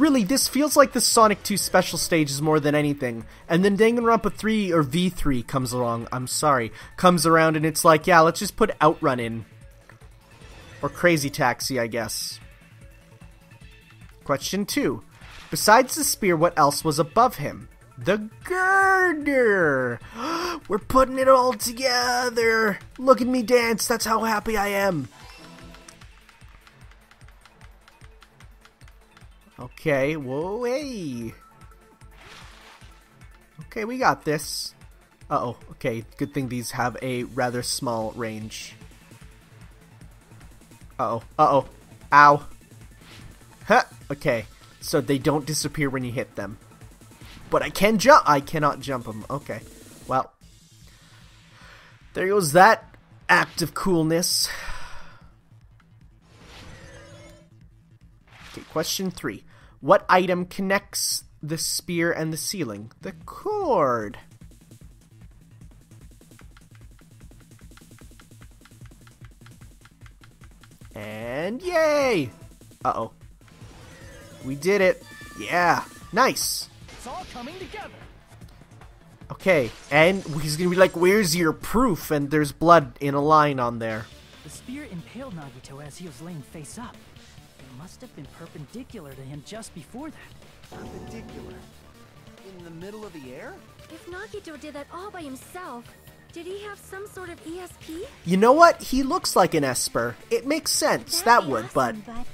Really, this feels like the Sonic 2 special stages more than anything. And then Danganronpa 3, or V3 comes along, comes around and it's like, yeah, let's just put Outrun in. Or Crazy Taxi, I guess. Question 2. Besides the spear, what else was above him? The girder! We're putting it all together! Look at me dance, that's how happy I am! Okay, whoa, hey! Okay, we got this. Uh-oh, okay, good thing these have a rather small range. Uh-oh, ow. Huh, okay, so they don't disappear when you hit them. But I can jump. I cannot jump them. Okay. Well. There goes that act of coolness. Okay, question 3. What item connects the spear and the ceiling? The cord. And yay! Uh-oh. We did it. Yeah. Nice. It's all coming together. Okay, and he's gonna be like, where's your proof? And there's blood in a line on there. The spear impaled Nagito as he was laying face up. It must have been perpendicular to him just before that. Perpendicular? In the middle of the air? If Nagito did that all by himself, did he have some sort of ESP? You know what? He looks like an Esper. It makes sense. That would, awesome, but...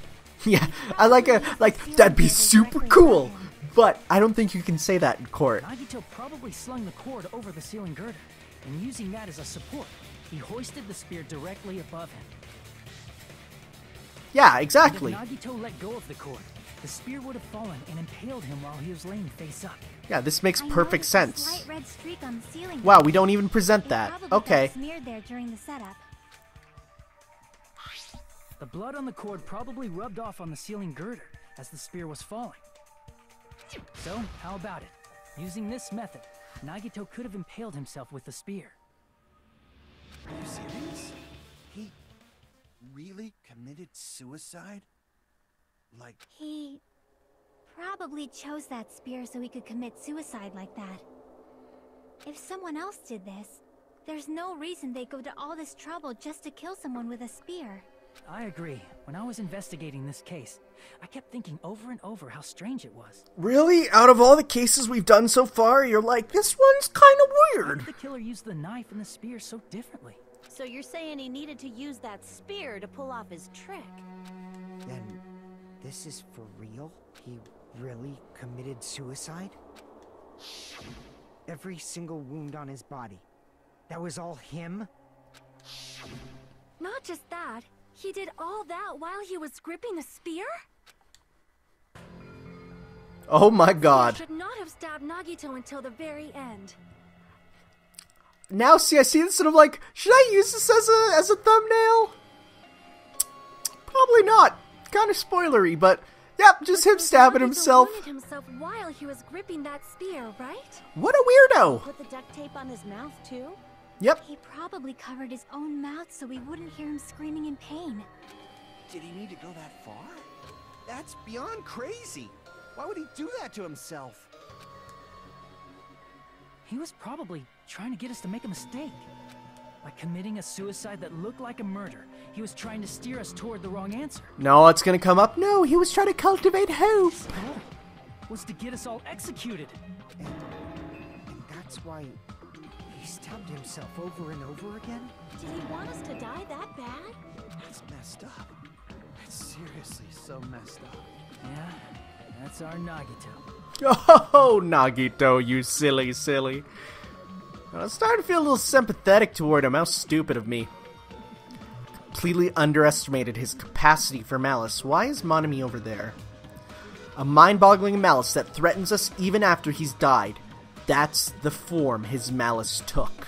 Yeah, I like that'd be super cool. But I don't think you can say that in court. Nagito probably slung the cord over the ceiling girder, and using that as a support, he hoisted the spear directly above him. Yeah, exactly. And if Nagito let go of the cord, the spear would have fallen and impaled him while he was laying face up. Yeah, this makes perfect sense. Slight red streak on the ceiling. Wow, we don't even present It that. probably got Okay. smeared there during the setup. The blood on the cord probably rubbed off on the ceiling girder as the spear was falling. So, how about it? Using this method, Nagito could have impaled himself with the spear. Are you serious? He really committed suicide? Like... He probably chose that spear so he could commit suicide like that. If someone else did this, there's no reason they'd go to all this trouble just to kill someone with a spear. I agree. When I was investigating this case, I kept thinking over and over how strange it was. Really? Out of all the cases we've done so far, you're like, this one's kind of Why weird. did the killer use the knife and the spear so differently? So you're saying he needed to use that spear to pull off his trick? Then, this is for real? He really committed suicide? Every single wound on his body. That was all him? Not just that. He did all that while he was gripping the spear? Oh my god. He should not have stabbed Nagito until the very end. Now, see, I see this and I'm like, should I use this as a thumbnail? Probably not. Kind of spoilery, but yep, just him stabbing himself. Nagito wounded himself while he was gripping that spear, right? What a weirdo. Put the duct tape on his mouth too? Yep. He probably covered his own mouth so we wouldn't hear him screaming in pain. Did he need to go that far? That's beyond crazy. Why would he do that to himself? He was probably trying to get us to make a mistake. By committing a suicide that looked like a murder, he was trying to steer us toward the wrong answer. No, it's gonna come up. No, he was trying to cultivate hope. His goal was to get us all executed. And that's why he stabbed himself over and over again? Did he want us to die that bad? That's messed up. That's seriously so messed up. Yeah, that's our Nagito. Oh, Nagito, you silly. I'm starting to feel a little sympathetic toward him. How stupid of me. Completely underestimated his capacity for malice. Why is Monami over there? A mind-boggling malice that threatens us even after he's died. That's the form his malice took.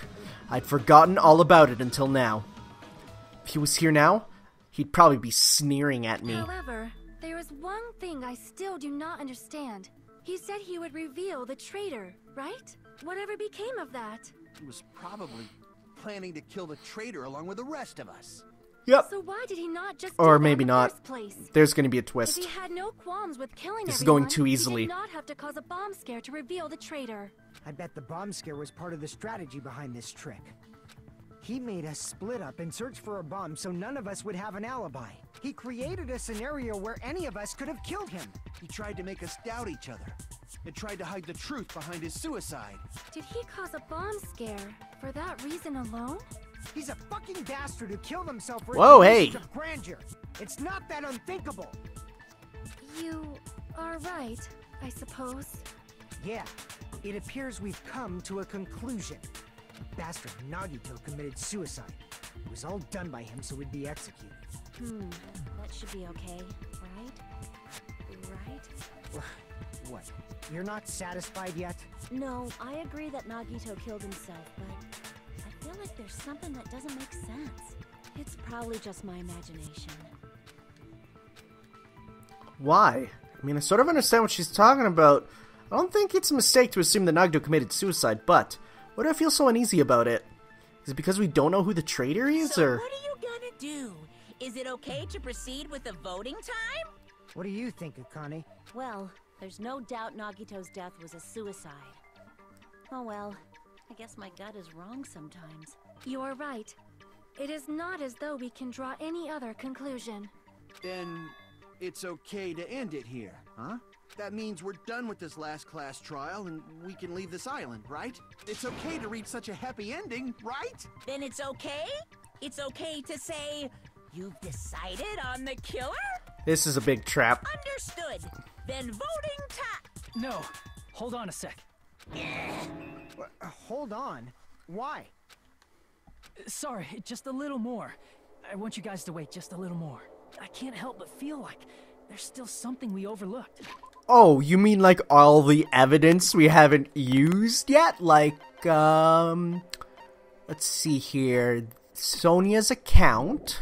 I'd forgotten all about it until now. If he was here now, he'd probably be sneering at me. However, there is one thing I still do not understand. He said he would reveal the traitor, right? Whatever became of that? He was probably planning to kill the traitor along with the rest of us. Yep. So why did he not just Or do that maybe in the not. first place? There's going to be a If twist. he had no qualms with killing This is everyone, going too easily. he did not have to cause a bomb scare to reveal the traitor. I bet the bomb scare was part of the strategy behind this trick. He made us split up and search for a bomb so none of us would have an alibi. He created a scenario where any of us could have killed him. He tried to make us doubt each other and tried to hide the truth behind his suicide. Did he cause a bomb scare for that reason alone? He's a fucking bastard who killed himself for Whoa, delusions hey. of grandeur. It's not that unthinkable. You are right, I suppose. Yeah, it appears we've come to a conclusion. Bastard Nagito committed suicide. It was all done by him so we'd be executed. That should be okay, right? Right? What? You're not satisfied yet? No, I agree that Nagito killed himself, but I feel like there's something that doesn't make sense. It's probably just my imagination. Why? I mean, I sort of understand what she's talking about. I don't think it's a mistake to assume that Nagito committed suicide, but why do I feel so uneasy about it? Is it because we don't know who the traitor is, So or...? what are you gonna do? Is it okay to proceed with the voting time? What do you think, Akane? Well, there's no doubt Nagito's death was a suicide. Oh well, I guess my gut is wrong sometimes. You are right. It is not as though we can draw any other conclusion. Then it's okay to end it here, huh? That means we're done with this last class trial and we can leave this island, right? It's okay to reach such a happy ending, right? Then it's okay? It's okay to say, you've decided on the killer? This is a big trap. Understood. Then voting time. No, hold on a sec. Hold on. Why? Sorry, just a little more. I want you guys to wait just a little more. I can't help but feel like there's still something we overlooked. Oh, you mean like all the evidence we haven't used yet? Like, let's see here. Sonia's account,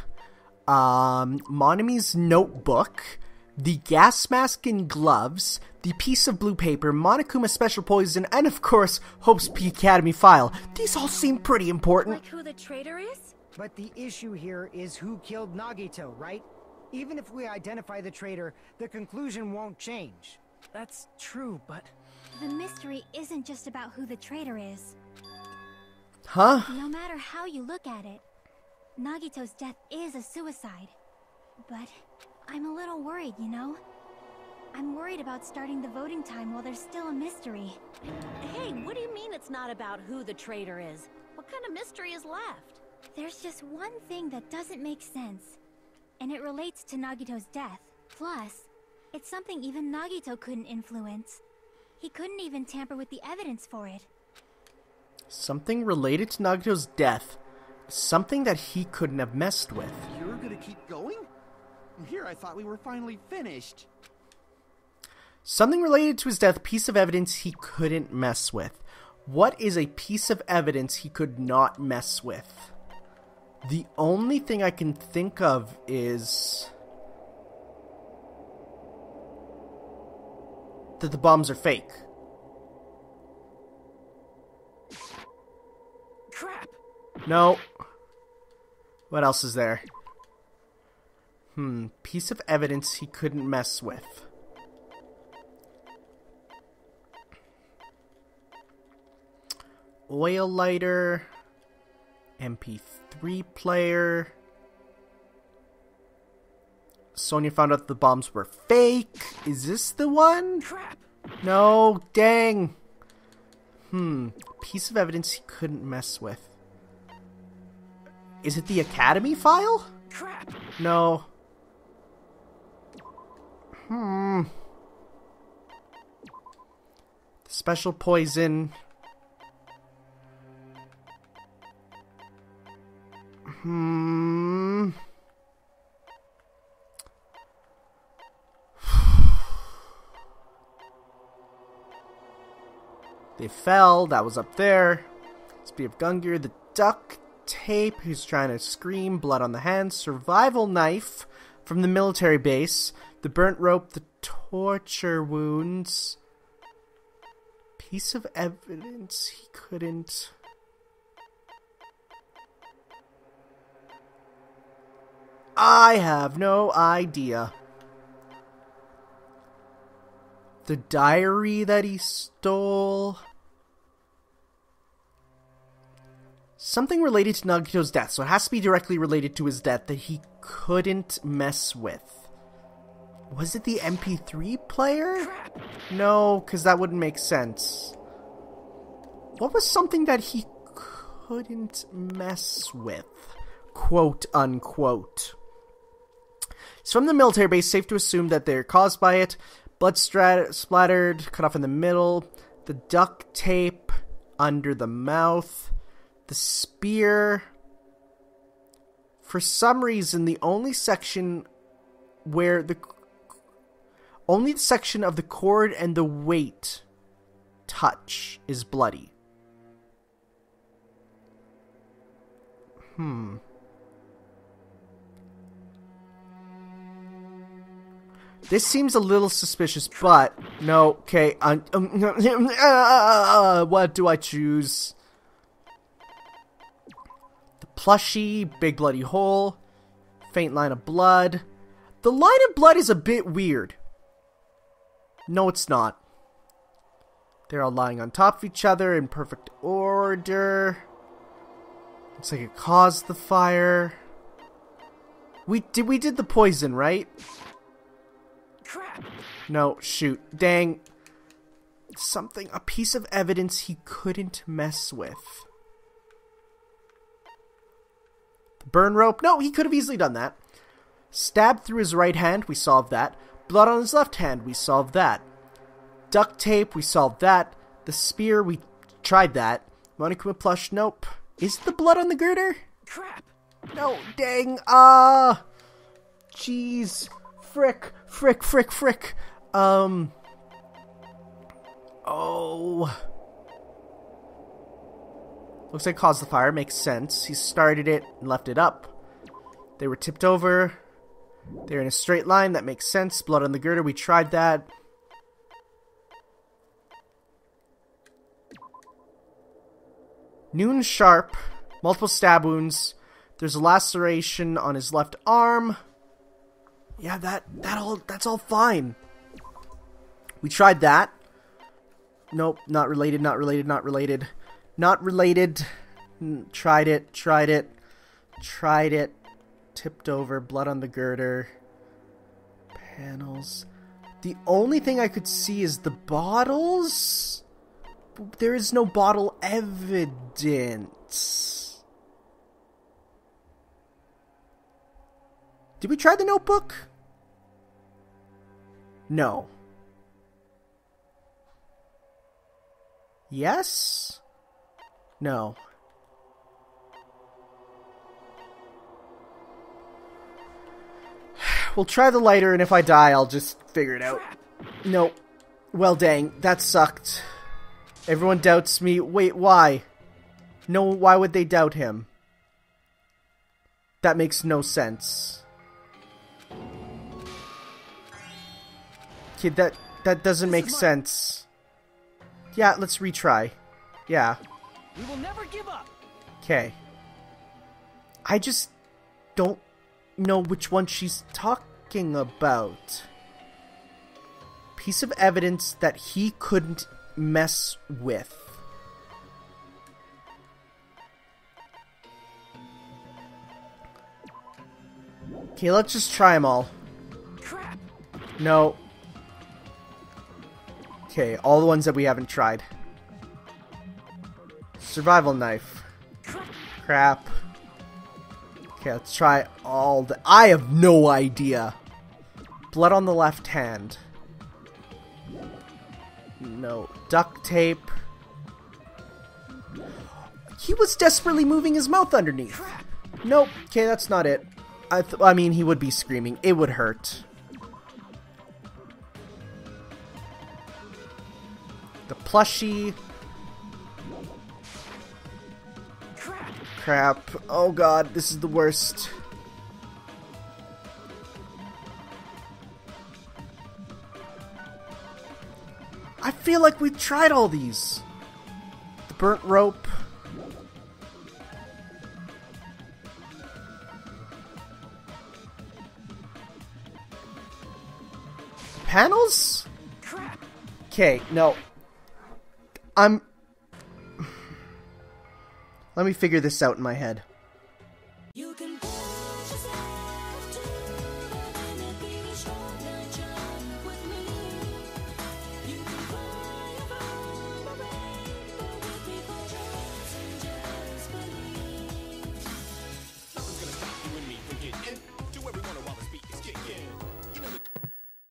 Monami's notebook, the gas mask and gloves, the piece of blue paper, Monokuma's special poison, and of course, Hope's P Academy file. These all seem pretty important. Like who the traitor is? But the issue here is who killed Nagito, right? Even if we identify the traitor, the conclusion won't change. That's true, but... The mystery isn't just about who the traitor is. Huh? No matter how you look at it, Nagito's death is a suicide. But I'm a little worried, you know? I'm worried about starting the voting time while there's still a mystery. Hey, what do you mean it's not about who the traitor is? What kind of mystery is left? There's just one thing that doesn't make sense, and it relates to Nagito's death. Plus, it's something even Nagito couldn't influence. He couldn't even tamper with the evidence for it. Something related to Nagito's death. Something that he couldn't have messed with. You're gonna keep going? Here I thought we were finally finished. Something related to his death, piece of evidence he couldn't mess with. What is a piece of evidence he could not mess with? The only thing I can think of is that the bombs are fake. Crap! No. What else is there? Piece of evidence he couldn't mess with. Oil lighter. MP3 player. Sonia found out the bombs were fake. Is this the one? Crap! No, dang. Piece of evidence he couldn't mess with. Is it the Academy file? Crap! No. The special poison. They fell. That was up there. Speed of Gungear. The duct tape. Who's trying to scream. Blood on the hands. Survival knife from the military base. The burnt rope. The torture wounds. Piece of evidence he couldn't... I have no idea. The diary that he stole. Something related to Nagito's death, so it has to be directly related to his death that he couldn't mess with. Was it the MP3 player? No, because that wouldn't make sense. What was something that he couldn't mess with? Quote, unquote. It's from the military base, safe to assume that they're caused by it. Blood splattered, cut off in the middle. The duct tape under the mouth. The spear. For some reason, the only section where the... only the section of the cord and the weight touch is bloody. This seems a little suspicious, but no. Okay, what do I choose? The plushie, big bloody hole, faint line of blood. The line of blood is a bit weird. No, it's not. They're all lying on top of each other in perfect order. Looks like it caused the fire. We did the poison, right? Crap. No, shoot. Dang. A piece of evidence he couldn't mess with. The burn rope. No, he could have easily done that. Stabbed through his right hand. We solved that. Blood on his left hand. We solved that. Duct tape. We solved that. The spear. We tried that. Monokuma plush. Nope. Is the blood on the girder? Crap. No, dang. Jeez. Frick. Oh. Looks like caused the fire. Makes sense. He started it and left it up. They were tipped over. They're in a straight line. That makes sense. Blood on the girder. We tried that. Noon sharp. Multiple stab wounds. There's a laceration on his left arm. Yeah, that's all fine. We tried that. Nope, not related. Tried it. Tipped over, blood on the girder. Panels. The only thing I could see is the bottles. There is no bottle evidence. Did we try the notebook? No. Yes? No. We'll try the lighter, and if I die, I'll just figure it out. No. Well, dang. That sucked. Everyone doubts me. Wait, why? No, why would they doubt him? That makes no sense. Kid, that doesn't make sense. Yeah, let's retry. Yeah. We will never give up. Okay. I just don't know which one she's talking about. Piece of evidence that he couldn't mess with. Okay, let's just try them all. Crap. No. Okay, all the ones that we haven't tried. Survival knife. Crap. Okay, let's try all the... I have no idea. Blood on the left hand. No. Duct tape. He was desperately moving his mouth underneath. Nope. Okay, that's not it. I mean, he would be screaming. It would hurt. The plushie. Crap. Oh god, this is the worst. I feel like we've tried all these. The burnt rope. panels? Crap. Okay, no. Let me figure this out in my head.